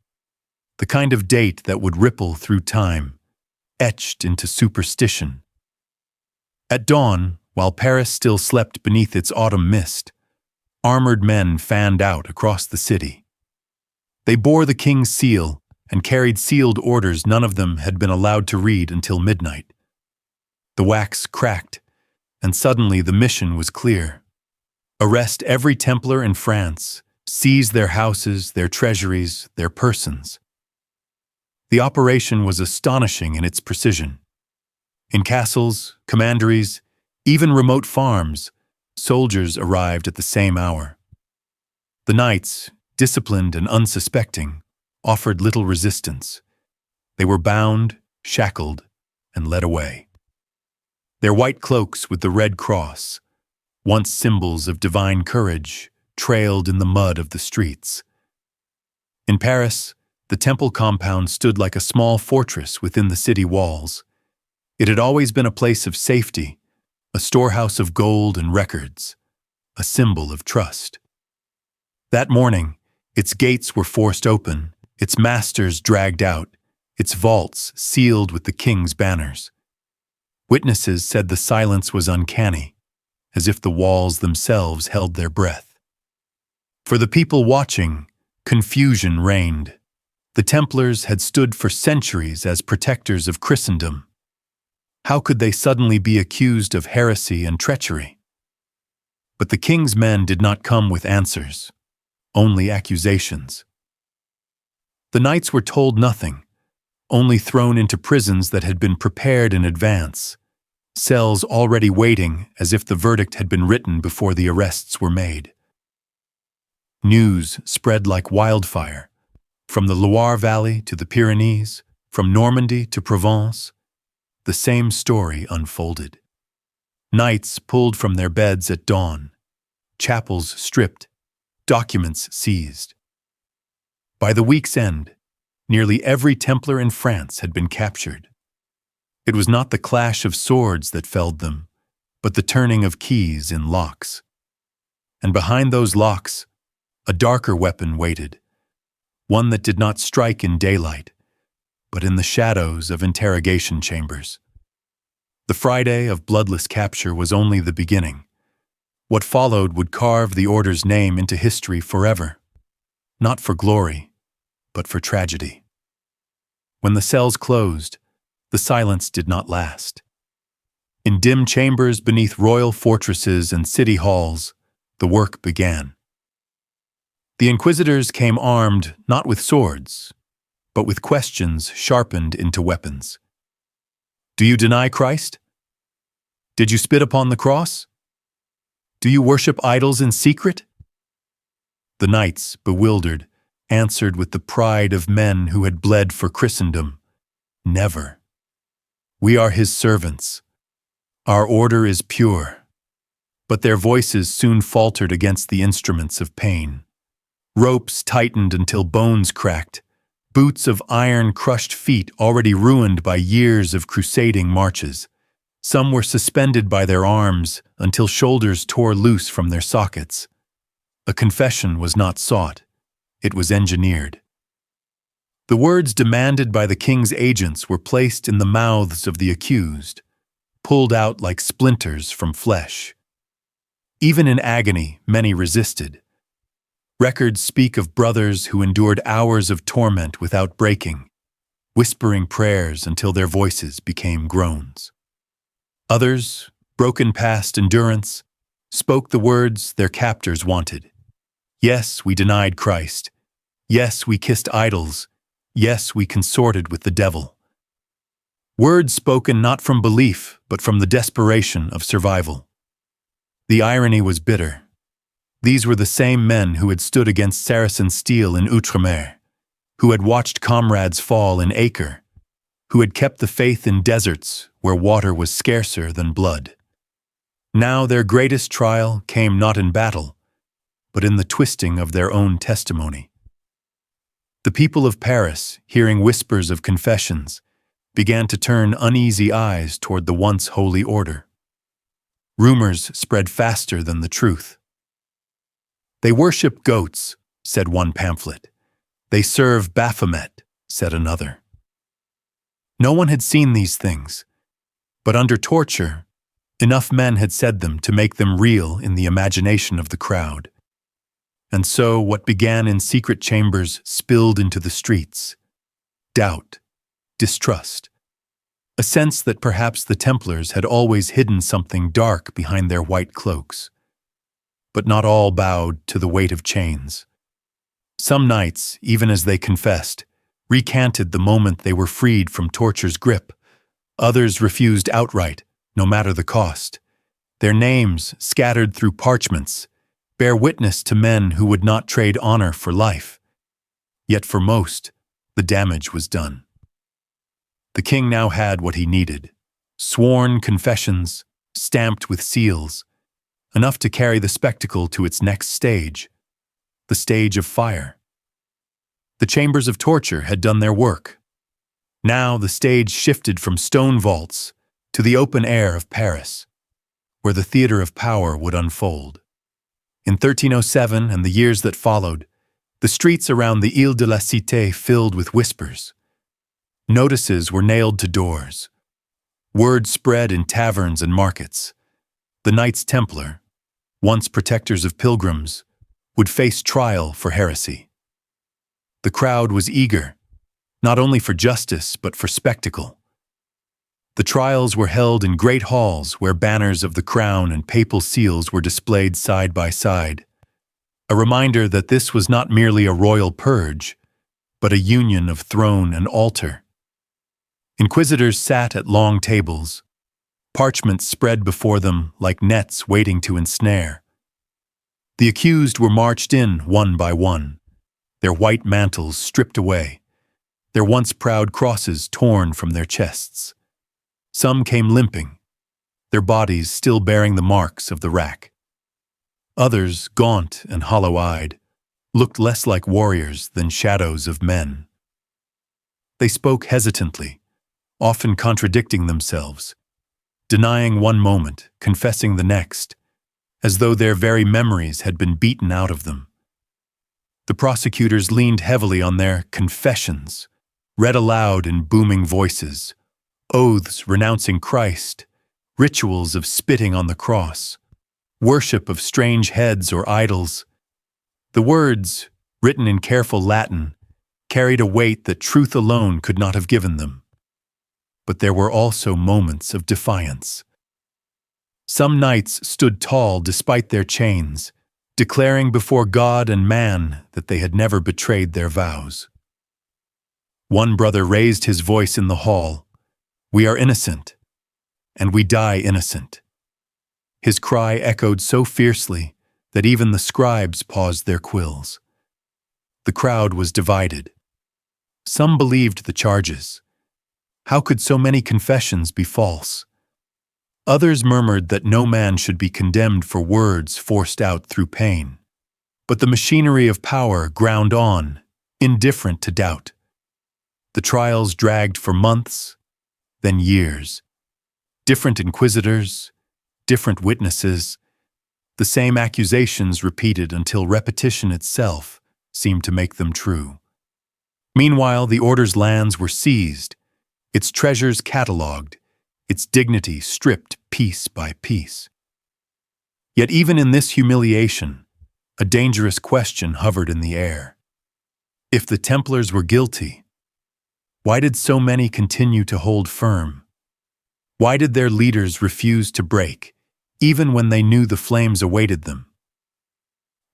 The kind of date that would ripple through time, etched into superstition. At dawn, while Paris still slept beneath its autumn mist, armored men fanned out across the city. They bore the king's seal and carried sealed orders none of them had been allowed to read until midnight. The wax cracked, and suddenly the mission was clear. Arrest every Templar in France, seize their houses, their treasuries, their persons. The operation was astonishing in its precision. In castles, commanderies, even remote farms, soldiers arrived at the same hour. The knights, disciplined and unsuspecting, offered little resistance. They were bound, shackled, and led away. Their white cloaks with the red cross, once symbols of divine courage, trailed in the mud of the streets. In Paris, the temple compound stood like a small fortress within the city walls. It had always been a place of safety, a storehouse of gold and records, a symbol of trust. That morning, its gates were forced open, its masters dragged out, its vaults sealed with the king's banners. Witnesses said the silence was uncanny, as if the walls themselves held their breath. For the people watching, confusion reigned. The Templars had stood for centuries as protectors of Christendom. How could they suddenly be accused of heresy and treachery? But the king's men did not come with answers, only accusations. The knights were told nothing, only thrown into prisons that had been prepared in advance, cells already waiting as if the verdict had been written before the arrests were made. News spread like wildfire, from the Loire Valley to the Pyrenees, from Normandy to Provence. The same story unfolded. Knights pulled from their beds at dawn, chapels stripped, documents seized. By the week's end, nearly every Templar in France had been captured. It was not the clash of swords that felled them, but the turning of keys in locks. And behind those locks, a darker weapon waited, one that did not strike in daylight, but in the shadows of interrogation chambers. The Friday of bloodless capture was only the beginning. What followed would carve the order's name into history forever, not for glory, but for tragedy. When the cells closed, the silence did not last. In dim chambers beneath royal fortresses and city halls, the work began. The inquisitors came armed not with swords, but with questions sharpened into weapons. Do you deny Christ? Did you spit upon the cross? Do you worship idols in secret? The knights, bewildered, answered with the pride of men who had bled for Christendom. Never. We are his servants. Our order is pure. But their voices soon faltered against the instruments of pain. Ropes tightened until bones cracked, boots of iron crushed feet already ruined by years of crusading marches. Some were suspended by their arms until shoulders tore loose from their sockets. A confession was not sought. It was engineered. The words demanded by the king's agents were placed in the mouths of the accused, pulled out like splinters from flesh. Even in agony, many resisted. Records speak of brothers who endured hours of torment without breaking, whispering prayers until their voices became groans. Others, broken past endurance, spoke the words their captors wanted. Yes, we denied Christ. Yes, we kissed idols. Yes, we consorted with the devil. Words spoken not from belief, but from the desperation of survival. The irony was bitter. These were the same men who had stood against Saracen steel in Outremer, who had watched comrades fall in Acre, who had kept the faith in deserts where water was scarcer than blood. Now their greatest trial came not in battle, but in the twisting of their own testimony. The people of Paris, hearing whispers of confessions, began to turn uneasy eyes toward the once holy order. Rumors spread faster than the truth. They worship goats, said one pamphlet. They serve Baphomet, said another. No one had seen these things, but under torture, Enough men had said them to make them real in the imagination of the crowd. And so what began in secret chambers spilled into the streets. Doubt, distrust, a sense that perhaps the Templars had always hidden something dark behind their white cloaks. But not all bowed to the weight of chains. Some knights, even as they confessed, recanted the moment they were freed from torture's grip. Others refused outright, no matter the cost. Their names, scattered through parchments, bear witness to men who would not trade honor for life. Yet for most, the damage was done. The king now had what he needed: sworn confessions, stamped with seals, enough to carry the spectacle to its next stage, the stage of fire. The chambers of torture had done their work. Now the stage shifted from stone vaults to the open air of Paris, where the theater of power would unfold. In 1307 and the years that followed, the streets around the Ile de la Cité filled with whispers. Notices were nailed to doors. Word spread in taverns and markets. The Knights Templar, once protectors of pilgrims, would face trial for heresy. The crowd was eager, not only for justice but for spectacle. The trials were held in great halls where banners of the crown and papal seals were displayed side by side, a reminder that this was not merely a royal purge, but a union of throne and altar. Inquisitors sat at long tables, parchments spread before them like nets waiting to ensnare. The accused were marched in one by one, their white mantles stripped away, their once proud crosses torn from their chests. Some came limping, their bodies still bearing the marks of the rack. Others, gaunt and hollow-eyed, looked less like warriors than shadows of men. They spoke hesitantly, often contradicting themselves, denying one moment, confessing the next, as though their very memories had been beaten out of them. The prosecutors leaned heavily on their confessions, read aloud in booming voices, oaths renouncing Christ, rituals of spitting on the cross, worship of strange heads or idols. The words, written in careful Latin, carried a weight that truth alone could not have given them. But there were also moments of defiance. Some knights stood tall despite their chains, declaring before God and man that they had never betrayed their vows. One brother raised his voice in the hall, "We are innocent, and we die innocent." His cry echoed so fiercely that even the scribes paused their quills. The crowd was divided. Some believed the charges. How could so many confessions be false? Others murmured that no man should be condemned for words forced out through pain. But the machinery of power ground on, indifferent to doubt. The trials dragged for months, then years. Different inquisitors, different witnesses, the same accusations repeated until repetition itself seemed to make them true. Meanwhile, the order's lands were seized, its treasures catalogued, its dignity stripped piece by piece. Yet even in this humiliation, a dangerous question hovered in the air. If the Templars were guilty, why did so many continue to hold firm? Why did their leaders refuse to break, even when they knew the flames awaited them?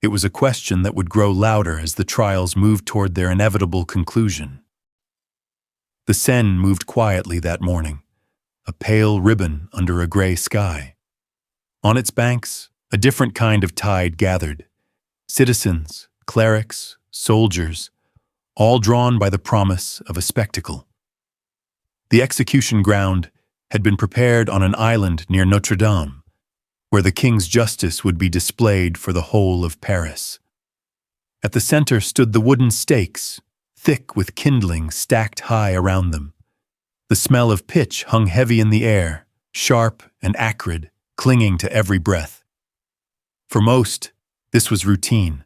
It was a question that would grow louder as the trials moved toward their inevitable conclusion. The Seine moved quietly that morning, a pale ribbon under a gray sky. On its banks, a different kind of tide gathered. Citizens, clerics, soldiers, all drawn by the promise of a spectacle. The execution ground had been prepared on an island near Notre Dame, where the king's justice would be displayed for the whole of Paris. At the center stood the wooden stakes, thick with kindling stacked high around them. The smell of pitch hung heavy in the air, sharp and acrid, clinging to every breath. For most, this was routine.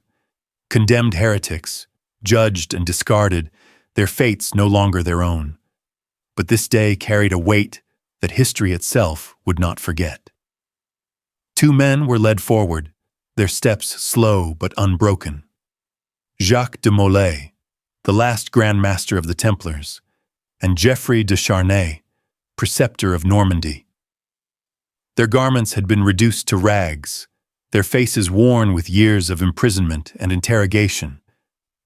Condemned heretics, judged and discarded, their fates no longer their own. But this day carried a weight that history itself would not forget. Two men were led forward, their steps slow but unbroken. Jacques de Molay, the last Grand Master of the Templars, and Geoffrey de Charnay, preceptor of Normandy. Their garments had been reduced to rags, their faces worn with years of imprisonment and interrogation,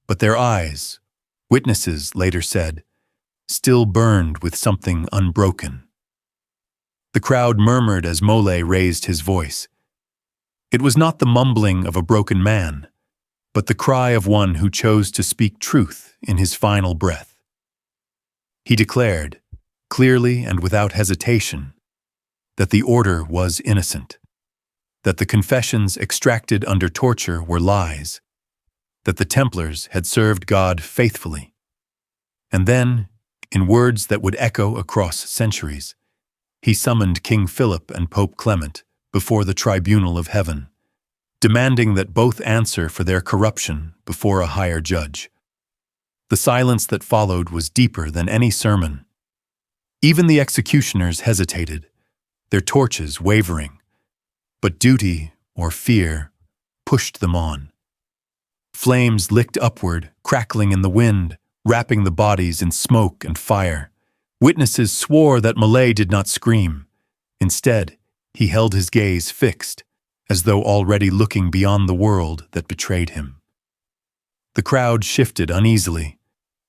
but their eyes, witnesses later said, still burned with something unbroken. The crowd murmured as Molay raised his voice. It was not the mumbling of a broken man, but the cry of one who chose to speak truth in his final breath. He declared, clearly and without hesitation, that the order was innocent, that the confessions extracted under torture were lies, that the Templars had served God faithfully. And then, in words that would echo across centuries, he summoned King Philip and Pope Clement before the tribunal of heaven, demanding that both answer for their corruption before a higher judge. The silence that followed was deeper than any sermon. Even the executioners hesitated, their torches wavering, but duty or fear pushed them on. Flames licked upward, crackling in the wind, wrapping the bodies in smoke and fire. Witnesses swore that Molay did not scream. Instead, he held his gaze fixed, as though already looking beyond the world that betrayed him. The crowd shifted uneasily.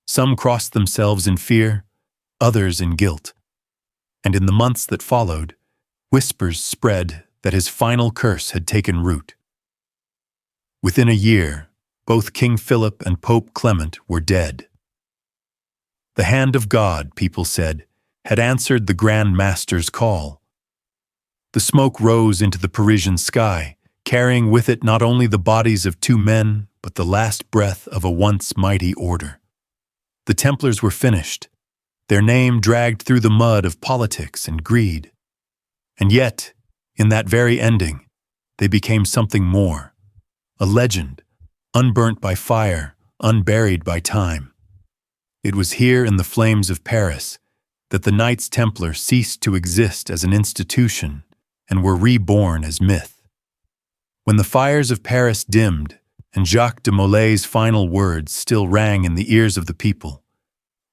Some crossed themselves in fear, others in guilt. And in the months that followed, whispers spread that his final curse had taken root. Within a year, both King Philip and Pope Clement were dead. The hand of God, people said, had answered the Grand Master's call. The smoke rose into the Parisian sky, carrying with it not only the bodies of two men, but the last breath of a once mighty order. The Templars were finished, their name dragged through the mud of politics and greed. And yet, in that very ending, they became something more, a legend, unburnt by fire, unburied by time. It was here in the flames of Paris that the Knights Templar ceased to exist as an institution and were reborn as myth. When the fires of Paris dimmed and Jacques de Molay's final words still rang in the ears of the people,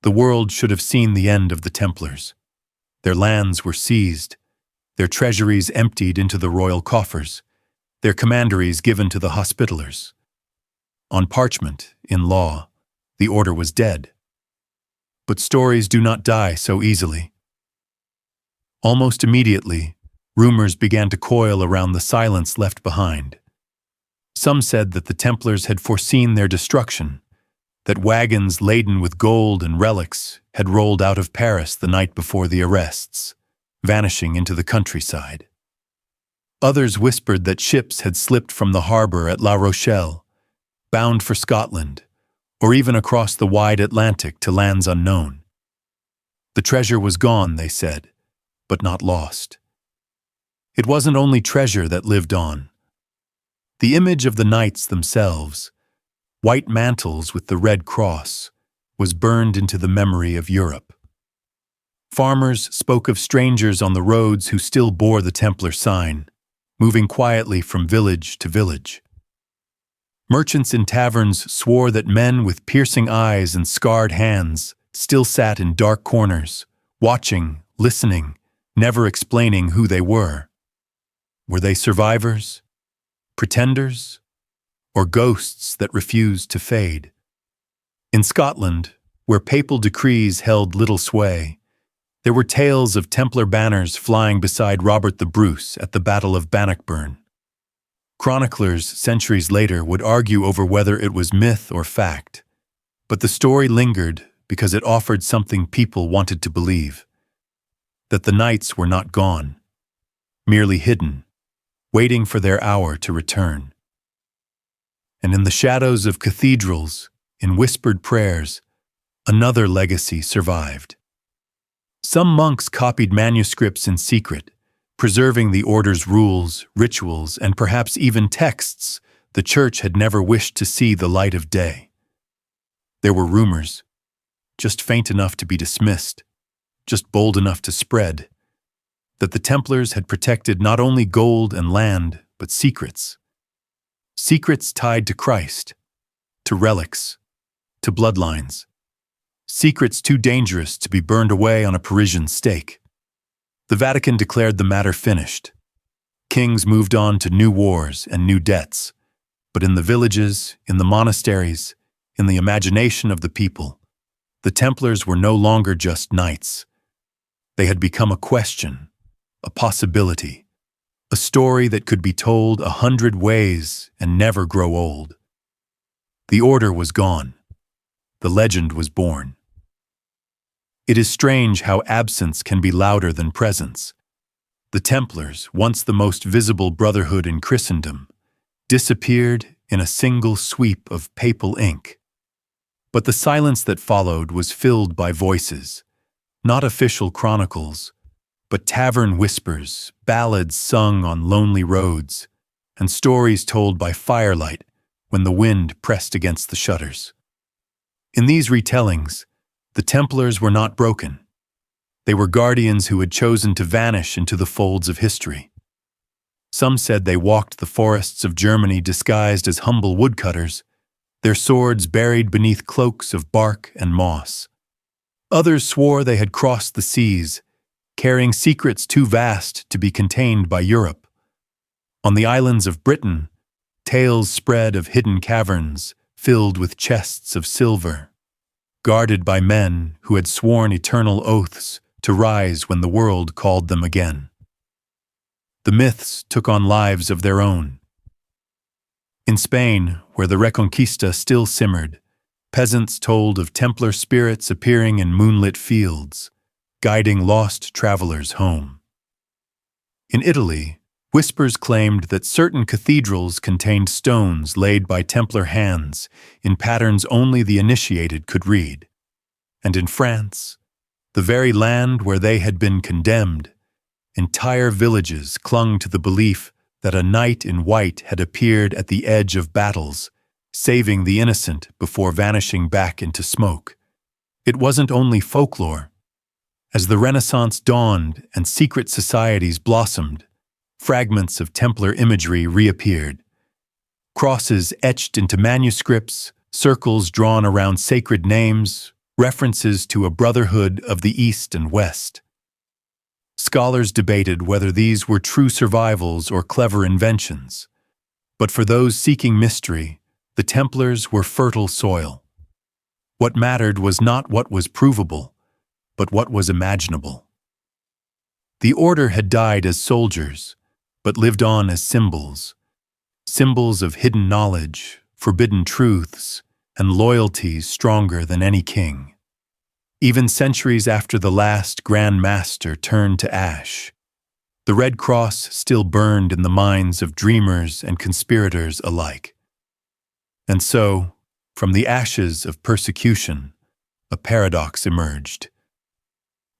the world should have seen the end of the Templars. Their lands were seized, their treasuries emptied into the royal coffers, their commanderies given to the Hospitallers. On parchment, in law, the order was dead. But stories do not die so easily. Almost immediately, rumors began to coil around the silence left behind. Some said that the Templars had foreseen their destruction, that wagons laden with gold and relics had rolled out of Paris the night before the arrests, vanishing into the countryside. Others whispered that ships had slipped from the harbor at La Rochelle, bound for Scotland, or even across the wide Atlantic to lands unknown. The treasure was gone, they said, but not lost. It wasn't only treasure that lived on. The image of the knights themselves, white mantles with the red cross, was burned into the memory of Europe. Farmers spoke of strangers on the roads who still bore the Templar sign, moving quietly from village to village. Merchants in taverns swore that men with piercing eyes and scarred hands still sat in dark corners, watching, listening, never explaining who they were. Were they survivors, pretenders, or ghosts that refused to fade? In Scotland, where papal decrees held little sway, there were tales of Templar banners flying beside Robert the Bruce at the Battle of Bannockburn. Chroniclers centuries later would argue over whether it was myth or fact, but the story lingered because it offered something people wanted to believe: that the knights were not gone, merely hidden, waiting for their hour to return. And in the shadows of cathedrals, in whispered prayers, another legacy survived. Some monks copied manuscripts in secret, preserving the order's rules, rituals, and perhaps even texts the Church had never wished to see the light of day. There were rumors, just faint enough to be dismissed, just bold enough to spread. that the Templars had protected not only gold and land, but secrets. Secrets tied to Christ, to relics, to bloodlines. Secrets too dangerous to be burned away on a Parisian stake. The Vatican declared the matter finished. Kings moved on to new wars and new debts. But in the villages, in the monasteries, in the imagination of the people, the Templars were no longer just knights. They had become a question, a possibility, a story that could be told 100 ways and never grow old. The order was gone. The legend was born. It is strange how absence can be louder than presence. The Templars, once the most visible brotherhood in Christendom, disappeared in a single sweep of papal ink. But the silence that followed was filled by voices, not official chronicles, but tavern whispers, ballads sung on lonely roads, and stories told by firelight when the wind pressed against the shutters. In these retellings, the Templars were not broken. They were guardians who had chosen to vanish into the folds of history. Some said they walked the forests of Germany disguised as humble woodcutters, their swords buried beneath cloaks of bark and moss. Others swore they had crossed the seas, carrying secrets too vast to be contained by Europe. On the islands of Britain, tales spread of hidden caverns filled with chests of silver, guarded by men who had sworn eternal oaths to rise when the world called them again. The myths took on lives of their own. In Spain, where the Reconquista still simmered, peasants told of Templar spirits appearing in moonlit fields, guiding lost travelers home. In Italy, whispers claimed that certain cathedrals contained stones laid by Templar hands in patterns only the initiated could read. And in France, the very land where they had been condemned, entire villages clung to the belief that a knight in white had appeared at the edge of battles, saving the innocent before vanishing back into smoke. It wasn't only folklore. As the Renaissance dawned and secret societies blossomed, fragments of Templar imagery reappeared. Crosses etched into manuscripts, circles drawn around sacred names, references to a brotherhood of the East and West. Scholars debated whether these were true survivals or clever inventions. But for those seeking mystery, the Templars were fertile soil. What mattered was not what was provable, but what was imaginable. The order had died as soldiers, but lived on as symbols. Symbols of hidden knowledge, forbidden truths, and loyalties stronger than any king. Even centuries after the last Grand Master turned to ash, the Red Cross still burned in the minds of dreamers and conspirators alike. And so, from the ashes of persecution, a paradox emerged.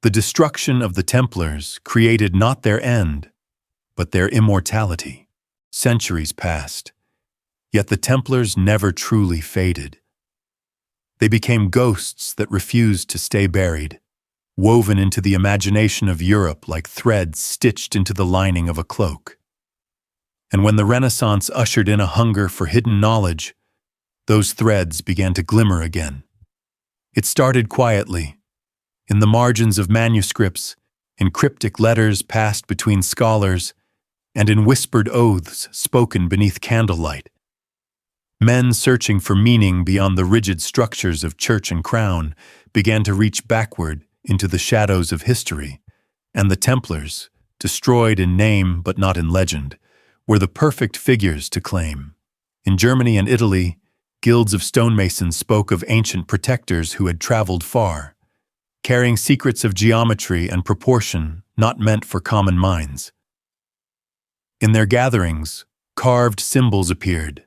The destruction of the Templars created not their end, but their immortality. Centuries passed, yet the Templars never truly faded. They became ghosts that refused to stay buried, woven into the imagination of Europe like threads stitched into the lining of a cloak. And when the Renaissance ushered in a hunger for hidden knowledge, those threads began to glimmer again. It started quietly, in the margins of manuscripts, in cryptic letters passed between scholars, and in whispered oaths spoken beneath candlelight. Men searching for meaning beyond the rigid structures of church and crown began to reach backward into the shadows of history, and the Templars, destroyed in name but not in legend, were the perfect figures to claim. In Germany and Italy, guilds of stonemasons spoke of ancient protectors who had traveled far, carrying secrets of geometry and proportion not meant for common minds. In their gatherings, carved symbols appeared,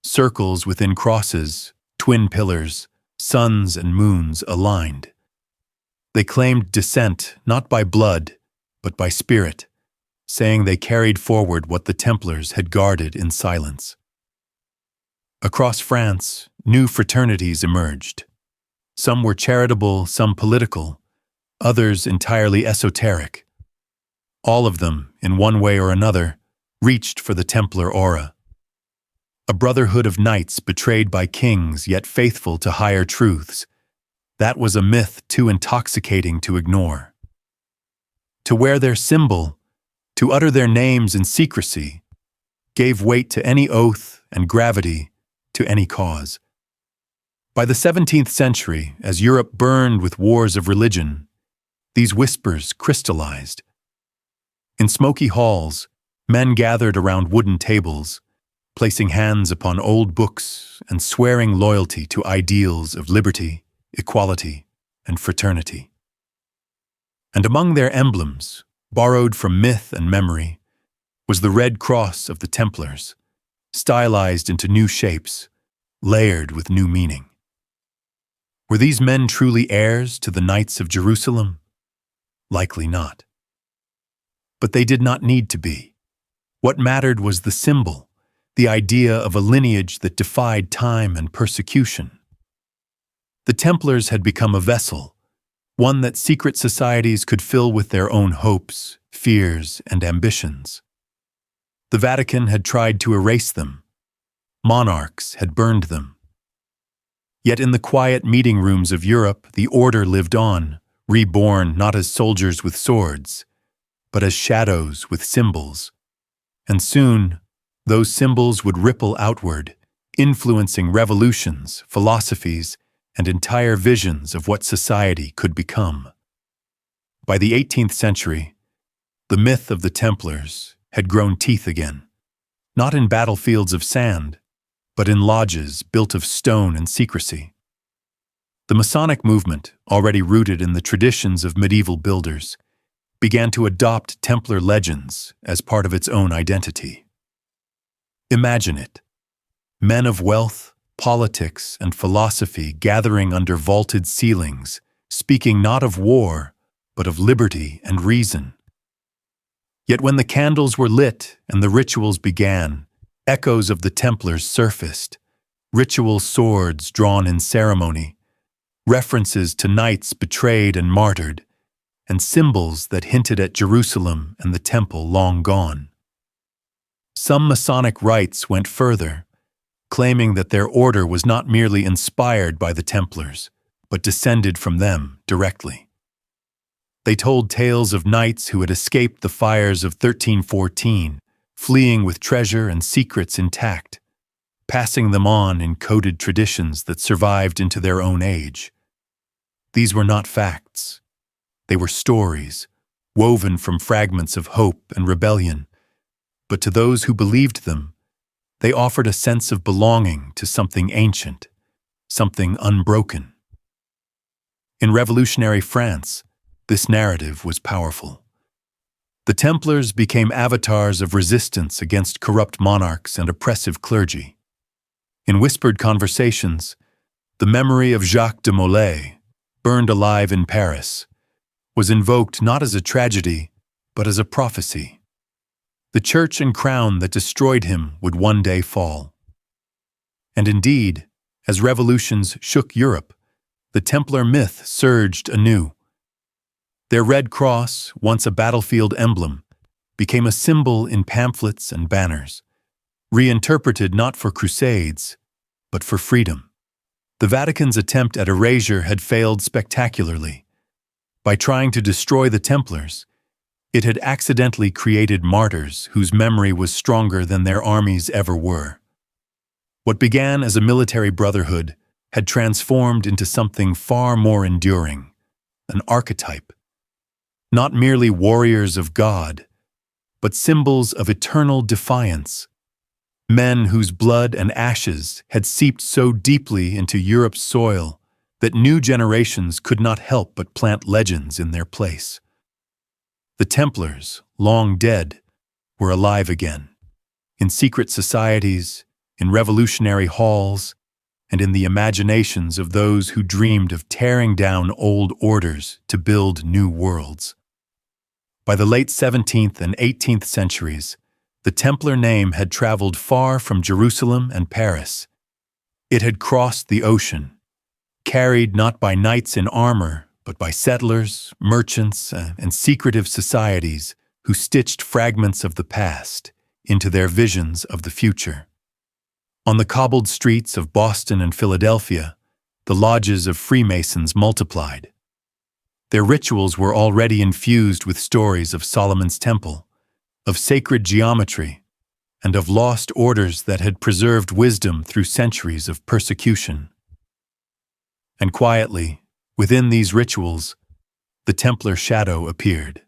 circles within crosses, twin pillars, suns and moons aligned. They claimed descent not by blood, but by spirit, saying they carried forward what the Templars had guarded in silence. Across France, new fraternities emerged. Some were charitable, some political, others entirely esoteric. All of them, in one way or another, reached for the Templar aura. A brotherhood of knights betrayed by kings yet faithful to higher truths. That was a myth too intoxicating to ignore. To wear their symbol, to utter their names in secrecy, gave weight to any oath and gravity to any cause. By the 17th century, as Europe burned with wars of religion, these whispers crystallized. In smoky halls, men gathered around wooden tables, placing hands upon old books and swearing loyalty to ideals of liberty, equality, and fraternity. And among their emblems, borrowed from myth and memory, was the red cross of the Templars, stylized into new shapes, layered with new meaning. Were these men truly heirs to the Knights of Jerusalem? Likely not. But they did not need to be. What mattered was the symbol, the idea of a lineage that defied time and persecution. The Templars had become a vessel, one that secret societies could fill with their own hopes, fears, and ambitions. The Vatican had tried to erase them. Monarchs had burned them. Yet in the quiet meeting rooms of Europe, the order lived on, reborn not as soldiers with swords, but as shadows with symbols. And soon, those symbols would ripple outward, influencing revolutions, philosophies, and entire visions of what society could become. By the 18th century, the myth of the Templars had grown teeth again, not in battlefields of sand, but in lodges built of stone and secrecy. The Masonic movement, already rooted in the traditions of medieval builders, began to adopt Templar legends as part of its own identity. Imagine it. Men of wealth, politics, and philosophy gathering under vaulted ceilings, speaking not of war, but of liberty and reason. Yet when the candles were lit and the rituals began, echoes of the Templars surfaced, ritual swords drawn in ceremony, references to knights betrayed and martyred, and symbols that hinted at Jerusalem and the temple long gone. Some Masonic rites went further, claiming that their order was not merely inspired by the Templars, but descended from them directly. They told tales of knights who had escaped the fires of 1314, fleeing with treasure and secrets intact, passing them on in coded traditions that survived into their own age. These were not facts. They were stories, woven from fragments of hope and rebellion, but to those who believed them, they offered a sense of belonging to something ancient, something unbroken. In revolutionary France, this narrative was powerful. The Templars became avatars of resistance against corrupt monarchs and oppressive clergy. In whispered conversations, the memory of Jacques de Molay, burned alive in Paris, was invoked not as a tragedy, but as a prophecy. The church and crown that destroyed him would one day fall. And indeed, as revolutions shook Europe, the Templar myth surged anew. Their red cross, once a battlefield emblem, became a symbol in pamphlets and banners, reinterpreted not for crusades, but for freedom. The Vatican's attempt at erasure had failed spectacularly. By trying to destroy the Templars, it had accidentally created martyrs whose memory was stronger than their armies ever were. What began as a military brotherhood had transformed into something far more enduring, an archetype. Not merely warriors of God, but symbols of eternal defiance. Men whose blood and ashes had seeped so deeply into Europe's soil that new generations could not help but plant legends in their place. The Templars, long dead, were alive again, in secret societies, in revolutionary halls, and in the imaginations of those who dreamed of tearing down old orders to build new worlds. By the late 17th and 18th centuries, the Templar name had traveled far from Jerusalem and Paris. It had crossed the ocean, carried not by knights in armor, but by settlers, merchants, and secretive societies who stitched fragments of the past into their visions of the future. On the cobbled streets of Boston and Philadelphia, the lodges of Freemasons multiplied. Their rituals were already infused with stories of Solomon's Temple, of sacred geometry, and of lost orders that had preserved wisdom through centuries of persecution. And quietly, within these rituals, the Templar shadow appeared.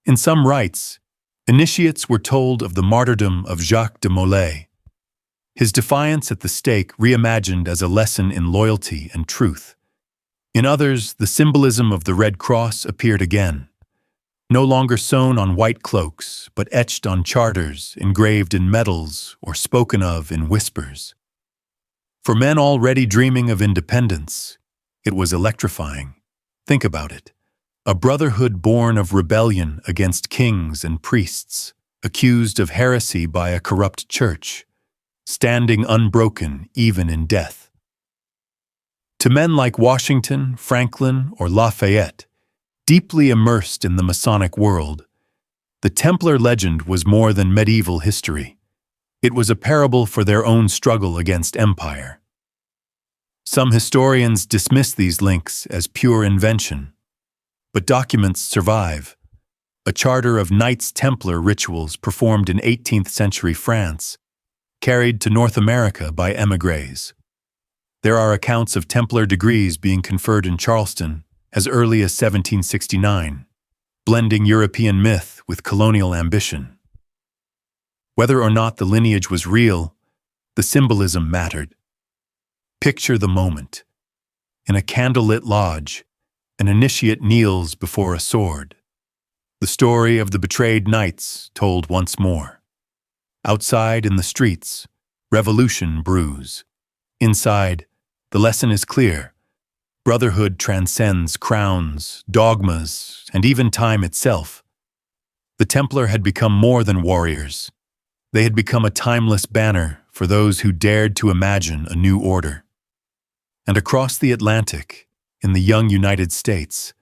In some rites, initiates were told of the martyrdom of Jacques de Molay, his defiance at the stake reimagined as a lesson in loyalty and truth. In others, the symbolism of the Red Cross appeared again, no longer sewn on white cloaks, but etched on charters, engraved in metals, or spoken of in whispers. For men already dreaming of independence, it was electrifying. Think about it. A brotherhood born of rebellion against kings and priests, accused of heresy by a corrupt church, standing unbroken even in death. To men like Washington, Franklin, or Lafayette, deeply immersed in the Masonic world, the Templar legend was more than medieval history. It was a parable for their own struggle against empire. Some historians dismiss these links as pure invention, but documents survive. A charter of Knights Templar rituals performed in 18th century France, carried to North America by émigrés. There are accounts of Templar degrees being conferred in Charleston as early as 1769, blending European myth with colonial ambition. Whether or not the lineage was real, the symbolism mattered. Picture the moment. In a candlelit lodge, an initiate kneels before a sword. The story of the betrayed knights told once more. Outside in the streets, revolution brews. Inside, the lesson is clear. Brotherhood transcends crowns, dogmas, and even time itself. The Templar had become more than warriors. They had become a timeless banner for those who dared to imagine a new order. And across the Atlantic, in the young United States,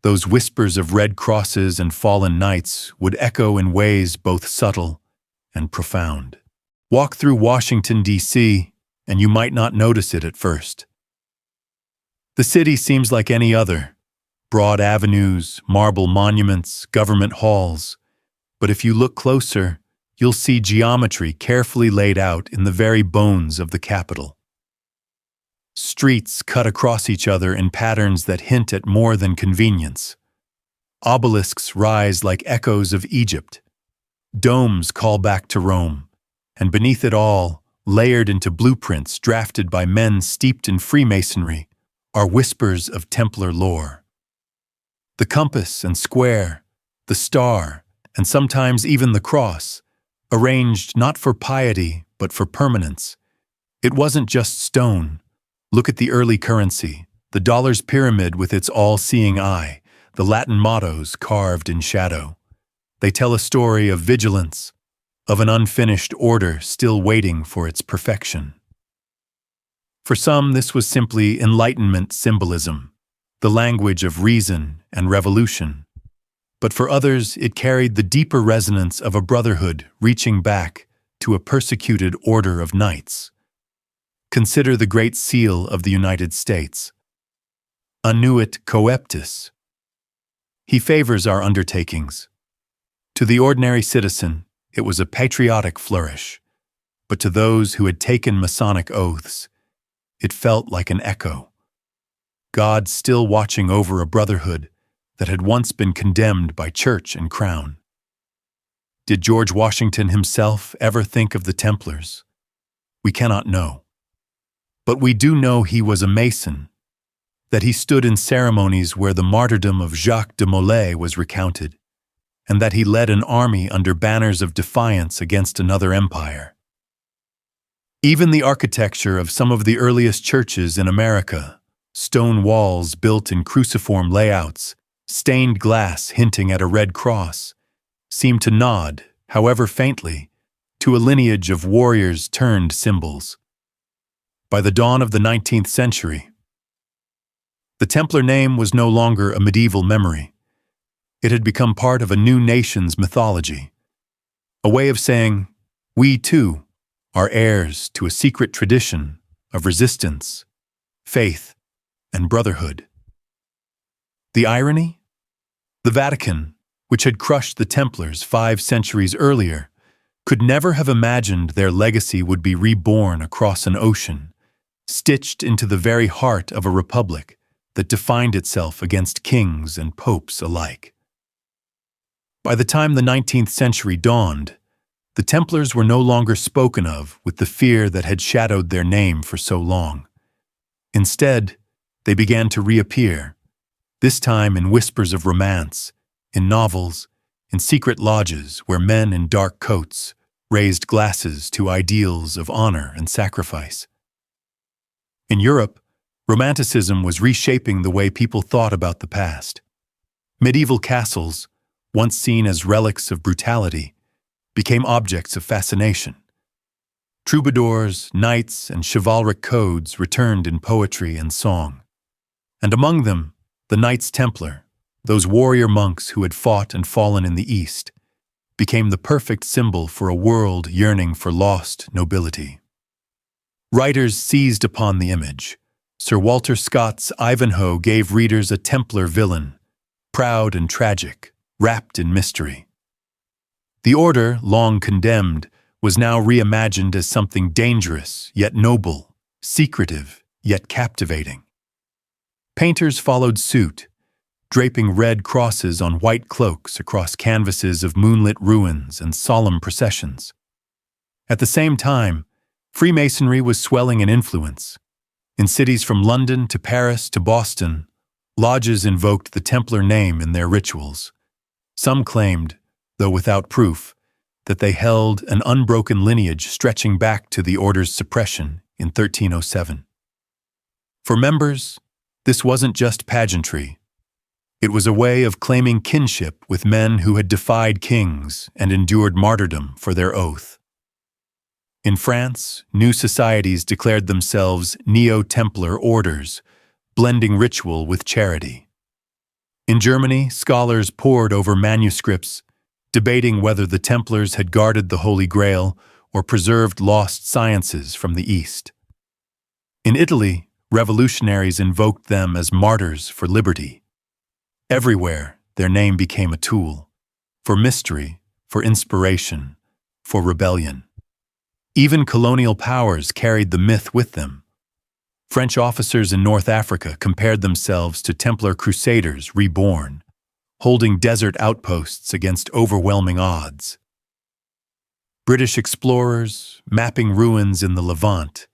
those whispers of red crosses and fallen knights would echo in ways both subtle and profound. Walk through Washington, D.C., and you might not notice it at first. The city seems like any other. Broad avenues, marble monuments, government halls. But if you look closer, you'll see geometry carefully laid out in the very bones of the capital. Streets cut across each other in patterns that hint at more than convenience. Obelisks rise like echoes of Egypt. Domes call back to Rome, and beneath it all, layered into blueprints drafted by men steeped in Freemasonry, are whispers of Templar lore. The compass and square, the star, and sometimes even the cross, arranged not for piety but for permanence. It wasn't just stone. Look at the early currency, the dollar's pyramid with its all-seeing eye, the Latin mottos carved in shadow. They tell a story of vigilance, of an unfinished order still waiting for its perfection. For some, this was simply Enlightenment symbolism, the language of reason and revolution. But for others, it carried the deeper resonance of a brotherhood reaching back to a persecuted order of knights. Consider the Great Seal of the United States. Annuit coeptis. He favors our undertakings. To the ordinary citizen, it was a patriotic flourish, but to those who had taken Masonic oaths, it felt like an echo. God still watching over a brotherhood that had once been condemned by church and crown. Did George Washington himself ever think of the Templars? We cannot know. But we do know he was a Mason, that he stood in ceremonies where the martyrdom of Jacques de Molay was recounted, and that he led an army under banners of defiance against another empire. Even the architecture of some of the earliest churches in America, stone walls built in cruciform layouts, stained glass hinting at a red cross, seemed to nod, however faintly, to a lineage of warriors turned symbols. By the dawn of the 19th century, the Templar name was no longer a medieval memory. It had become part of a new nation's mythology, a way of saying, we too are heirs to a secret tradition of resistance, faith, and brotherhood. The irony? The Vatican, which had crushed the Templars 5 centuries earlier, could never have imagined their legacy would be reborn across an ocean, stitched into the very heart of a republic that defined itself against kings and popes alike. By the time the 19th century dawned, the Templars were no longer spoken of with the fear that had shadowed their name for so long. Instead, they began to reappear, this time in whispers of romance, in novels, in secret lodges where men in dark coats raised glasses to ideals of honor and sacrifice. In Europe, Romanticism was reshaping the way people thought about the past. Medieval castles, once seen as relics of brutality, became objects of fascination. Troubadours, knights, and chivalric codes returned in poetry and song. And among them, the Knights Templar, those warrior monks who had fought and fallen in the East, became the perfect symbol for a world yearning for lost nobility. Writers seized upon the image. Sir Walter Scott's Ivanhoe gave readers a Templar villain, proud and tragic, wrapped in mystery. The order, long condemned, was now reimagined as something dangerous yet noble, secretive yet captivating. Painters followed suit, draping red crosses on white cloaks across canvases of moonlit ruins and solemn processions. At the same time, Freemasonry was swelling in influence. In cities from London to Paris to Boston, lodges invoked the Templar name in their rituals. Some claimed, though without proof, that they held an unbroken lineage stretching back to the order's suppression in 1307. For members, this wasn't just pageantry. It was a way of claiming kinship with men who had defied kings and endured martyrdom for their oath. In France, new societies declared themselves Neo-Templar orders, blending ritual with charity. In Germany, scholars pored over manuscripts, debating whether the Templars had guarded the Holy Grail or preserved lost sciences from the East. In Italy, revolutionaries invoked them as martyrs for liberty. Everywhere, their name became a tool, for mystery, for inspiration, for rebellion. Even colonial powers carried the myth with them. French officers in North Africa compared themselves to Templar crusaders reborn, holding desert outposts against overwhelming odds. British explorers, mapping ruins in the Levant,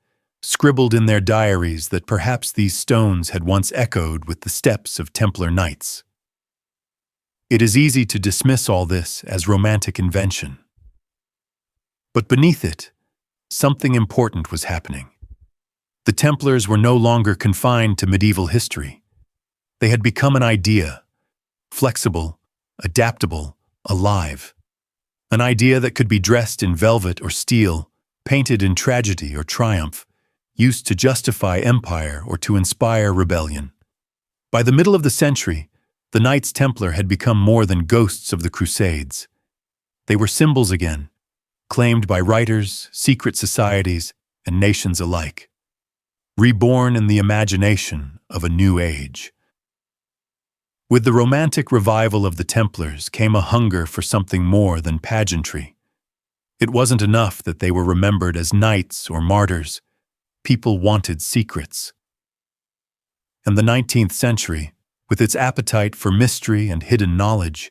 scribbled in their diaries that perhaps these stones had once echoed with the steps of Templar knights. It is easy to dismiss all this as romantic invention. But beneath it, something important was happening. The Templars were no longer confined to medieval history. They had become an idea, flexible, adaptable, alive. An idea that could be dressed in velvet or steel, painted in tragedy or triumph, used to justify empire or to inspire rebellion. By the middle of the century, the Knights Templar had become more than ghosts of the Crusades. They were symbols again, claimed by writers, secret societies, and nations alike. Reborn in the imagination of a new age. With the Romantic revival of the Templars came a hunger for something more than pageantry. It wasn't enough that they were remembered as knights or martyrs. People wanted secrets. And the 19th century, with its appetite for mystery and hidden knowledge,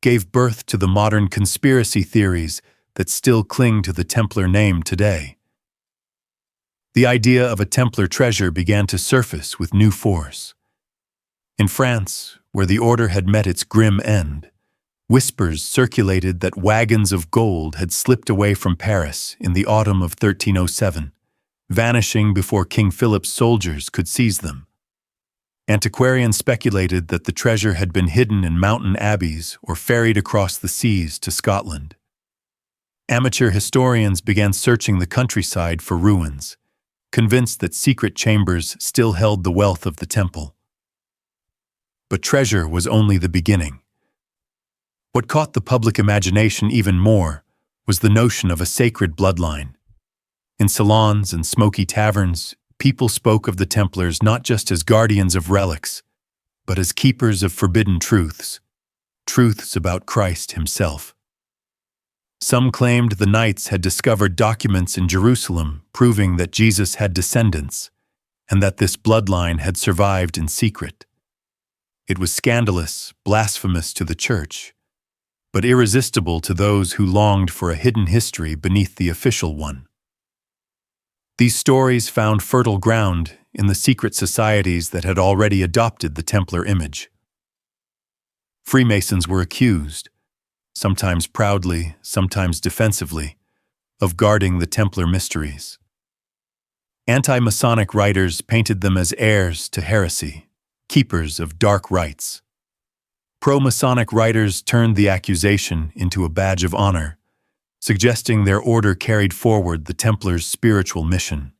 gave birth to the modern conspiracy theories that still cling to the Templar name today. The idea of a Templar treasure began to surface with new force. In France, where the order had met its grim end, whispers circulated that wagons of gold had slipped away from Paris in the autumn of 1307, vanishing before King Philip's soldiers could seize them. Antiquarians speculated that the treasure had been hidden in mountain abbeys or ferried across the seas to Scotland. Amateur historians began searching the countryside for ruins, convinced that secret chambers still held the wealth of the temple. But treasure was only the beginning. What caught the public imagination even more was the notion of a sacred bloodline. In salons and smoky taverns, people spoke of the Templars not just as guardians of relics, but as keepers of forbidden truths, truths about Christ himself. Some claimed the Knights had discovered documents in Jerusalem proving that Jesus had descendants, and that this bloodline had survived in secret. It was scandalous, blasphemous to the Church, but irresistible to those who longed for a hidden history beneath the official one. These stories found fertile ground in the secret societies that had already adopted the Templar image. Freemasons were accused, sometimes proudly, sometimes defensively, of guarding the Templar mysteries. Anti-Masonic writers painted them as heirs to heresy, keepers of dark rites. Pro-Masonic writers turned the accusation into a badge of honor, suggesting their order carried forward the Templars' spiritual mission,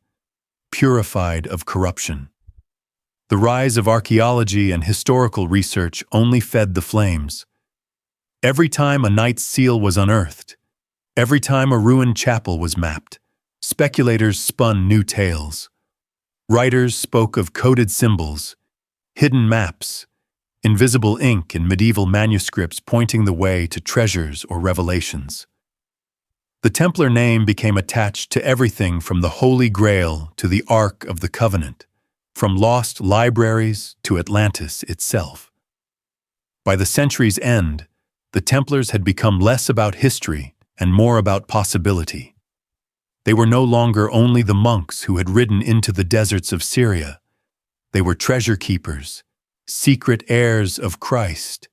purified of corruption. The rise of archaeology and historical research only fed the flames. Every time a knight's seal was unearthed, every time a ruined chapel was mapped, speculators spun new tales. Writers spoke of coded symbols, hidden maps, invisible ink in medieval manuscripts pointing the way to treasures or revelations. The Templar name became attached to everything from the Holy Grail to the Ark of the Covenant, from lost libraries to Atlantis itself. By the century's end, the Templars had become less about history and more about possibility. They were no longer only the monks who had ridden into the deserts of Syria. They were treasure keepers, secret heirs of Christ,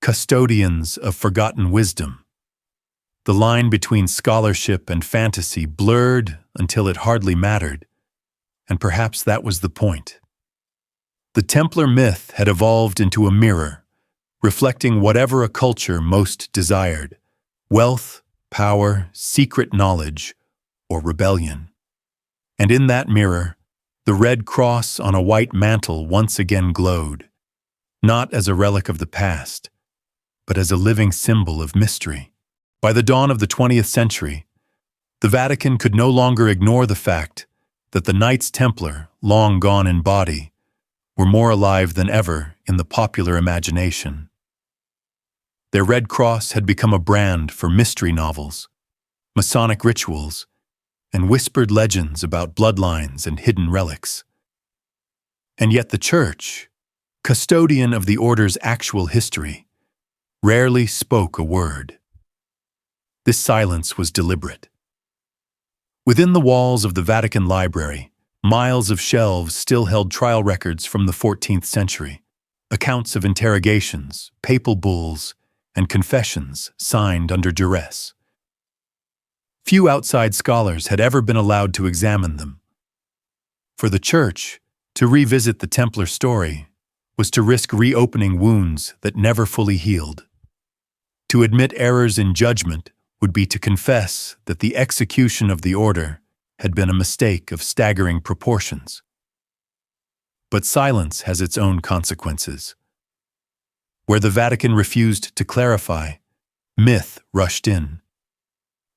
custodians of forgotten wisdom. The line between scholarship and fantasy blurred until it hardly mattered, and perhaps that was the point. The Templar myth had evolved into a mirror, reflecting whatever a culture most desired: wealth, power, secret knowledge, or rebellion. And in that mirror, the red cross on a white mantle once again glowed, not as a relic of the past, but as a living symbol of mystery. By the dawn of the 20th century, the Vatican could no longer ignore the fact that the Knights Templar, long gone in body, were more alive than ever in the popular imagination. Their red cross had become a brand for mystery novels, Masonic rituals, and whispered legends about bloodlines and hidden relics. And yet the Church, custodian of the order's actual history, rarely spoke a word. This silence was deliberate. Within the walls of the Vatican Library, miles of shelves still held trial records from the 14th century, accounts of interrogations, papal bulls, and confessions signed under duress. Few outside scholars had ever been allowed to examine them. For the Church, to revisit the Templar story was to risk reopening wounds that never fully healed. To admit errors in judgment would be to confess that the execution of the order had been a mistake of staggering proportions. But silence has its own consequences. Where the Vatican refused to clarify, myth rushed in.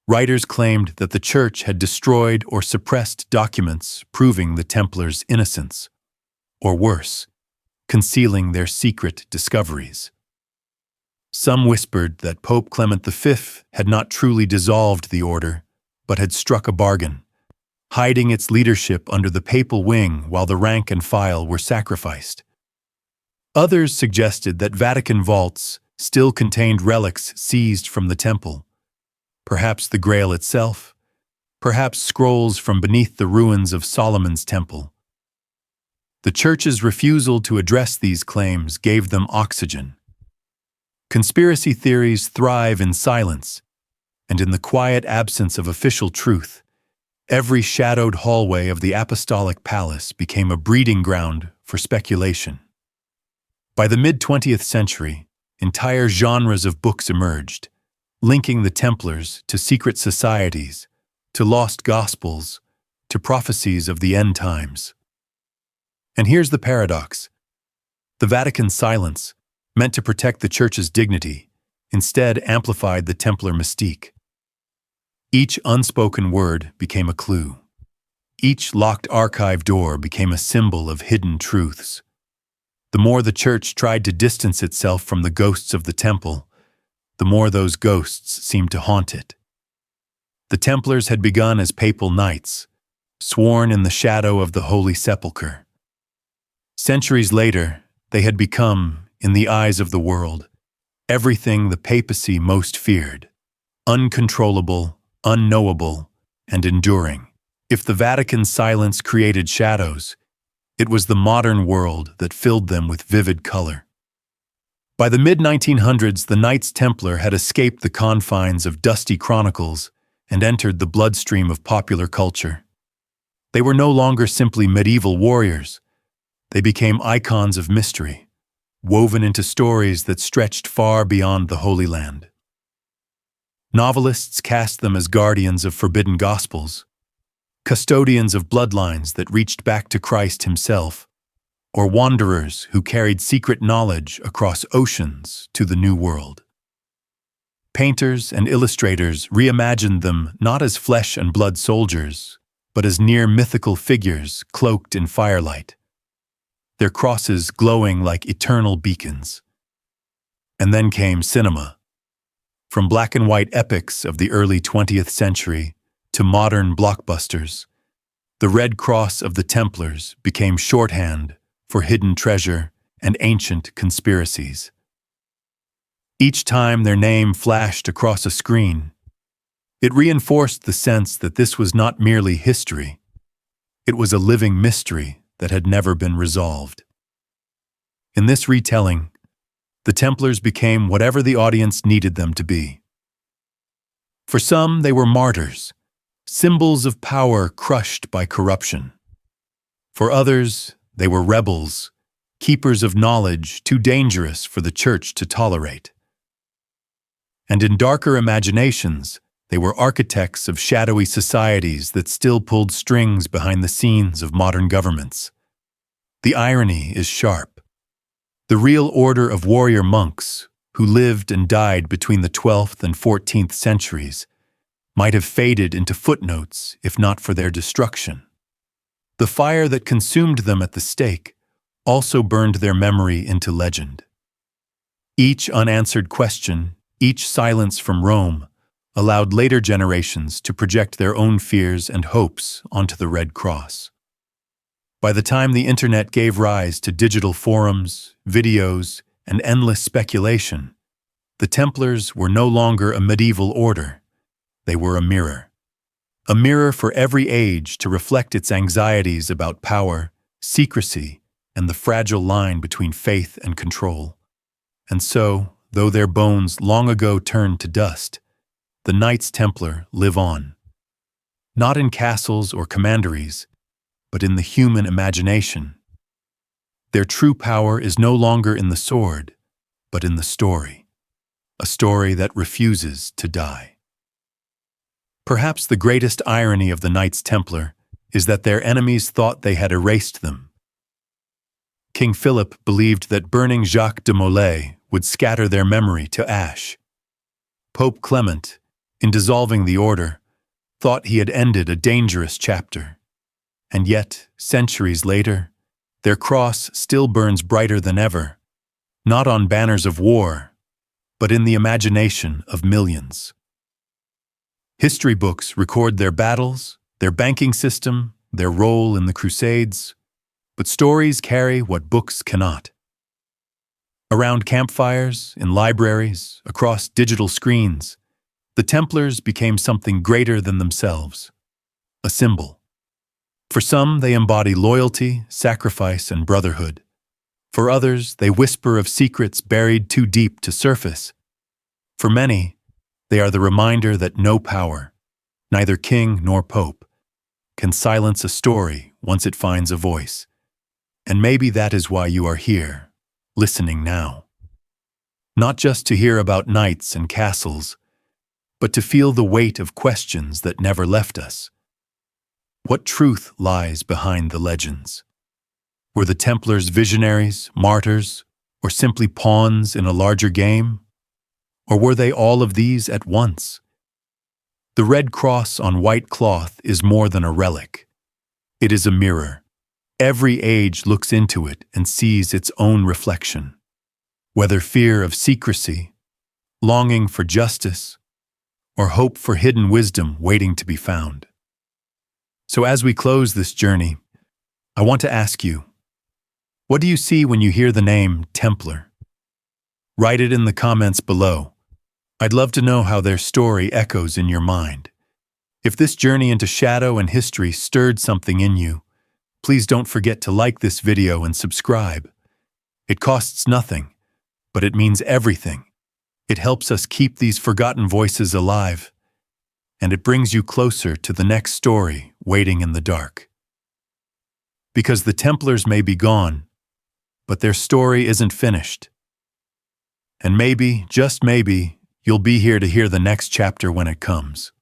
Writers claimed that the Church had destroyed or suppressed documents proving the Templars' innocence, or worse, concealing their secret discoveries. Some whispered that Pope Clement V had not truly dissolved the order, but had struck a bargain, hiding its leadership under the papal wing while the rank and file were sacrificed. Others suggested that Vatican vaults still contained relics seized from the temple, perhaps the Grail itself, perhaps scrolls from beneath the ruins of Solomon's temple. The Church's refusal to address these claims gave them oxygen. Conspiracy theories thrive in silence, and in the quiet absence of official truth, every shadowed hallway of the Apostolic Palace became a breeding ground for speculation. By the mid-20th century, entire genres of books emerged, linking the Templars to secret societies, to lost gospels, to prophecies of the end times. And here's the paradox. The Vatican's silence, meant to protect the Church's dignity, instead amplified the Templar mystique. Each unspoken word became a clue. Each locked archive door became a symbol of hidden truths. The more the Church tried to distance itself from the ghosts of the Temple, the more those ghosts seemed to haunt it. The Templars had begun as papal knights, sworn in the shadow of the Holy Sepulchre. Centuries later, they had become, in the eyes of the world, everything the papacy most feared: uncontrollable, unknowable, and enduring. If the Vatican's silence created shadows, it was the modern world that filled them with vivid color. By the mid-1900s, the Knights Templar had escaped the confines of dusty chronicles and entered the bloodstream of popular culture. They were no longer simply medieval warriors. They became icons of mystery, woven into stories that stretched far beyond the Holy Land. Novelists cast them as guardians of forbidden gospels, custodians of bloodlines that reached back to Christ himself, or wanderers who carried secret knowledge across oceans to the New World. Painters and illustrators reimagined them not as flesh and blood soldiers, but as near mythical figures cloaked in firelight, their crosses glowing like eternal beacons. And then came cinema. From black and white epics of the early 20th century to modern blockbusters, the Red Cross of the Templars became shorthand for hidden treasure and ancient conspiracies. Each time their name flashed across a screen, it reinforced the sense that this was not merely history. It was a living mystery that had never been resolved. In this retelling, the Templars became whatever the audience needed them to be. For some, they were martyrs, symbols of power crushed by corruption. For others, they were rebels, keepers of knowledge too dangerous for the Church to tolerate. And in darker imaginations, they were architects of shadowy societies that still pulled strings behind the scenes of modern governments. The irony is sharp. The real order of warrior monks, who lived and died between the 12th and 14th centuries, might have faded into footnotes if not for their destruction. The fire that consumed them at the stake also burned their memory into legend. Each unanswered question, each silence from Rome, allowed later generations to project their own fears and hopes onto the Red Cross. By the time the internet gave rise to digital forums, videos, and endless speculation, the Templars were no longer a medieval order. They were a mirror for every age to reflect its anxieties about power, secrecy, and the fragile line between faith and control. And so, though their bones long ago turned to dust, the Knights Templar live on. Not in castles or commanderies, but in the human imagination. Their true power is no longer in the sword, but in the story, a story that refuses to die. Perhaps the greatest irony of the Knights Templar is that their enemies thought they had erased them. King Philip believed that burning Jacques de Molay would scatter their memory to ash. Pope Clement, in dissolving the order, thought he had ended a dangerous chapter. And yet, centuries later, their cross still burns brighter than ever, not on banners of war, but in the imagination of millions. History books record their battles, their banking system, their role in the Crusades, but stories carry what books cannot. Around campfires, in libraries, across digital screens, the Templars became something greater than themselves, a symbol. For some, they embody loyalty, sacrifice, and brotherhood. For others, they whisper of secrets buried too deep to surface. For many, they are the reminder that no power, neither king nor pope, can silence a story once it finds a voice. And maybe that is why you are here, listening now. Not just to hear about knights and castles, but to feel the weight of questions that never left us. What truth lies behind the legends? Were the Templars visionaries, martyrs, or simply pawns in a larger game? Or were they all of these at once? The red cross on white cloth is more than a relic. It is a mirror. Every age looks into it and sees its own reflection. Whether fear of secrecy, longing for justice, or hope for hidden wisdom waiting to be found. So as we close this journey, I want to ask you, what do you see when you hear the name Templar? Write it in the comments below. I'd love to know how their story echoes in your mind. If this journey into shadow and history stirred something in you, please don't forget to like this video and subscribe. It costs nothing, but it means everything. It helps us keep these forgotten voices alive, and it brings you closer to the next story waiting in the dark. Because the Templars may be gone, but their story isn't finished. And maybe, just maybe, you'll be here to hear the next chapter when it comes.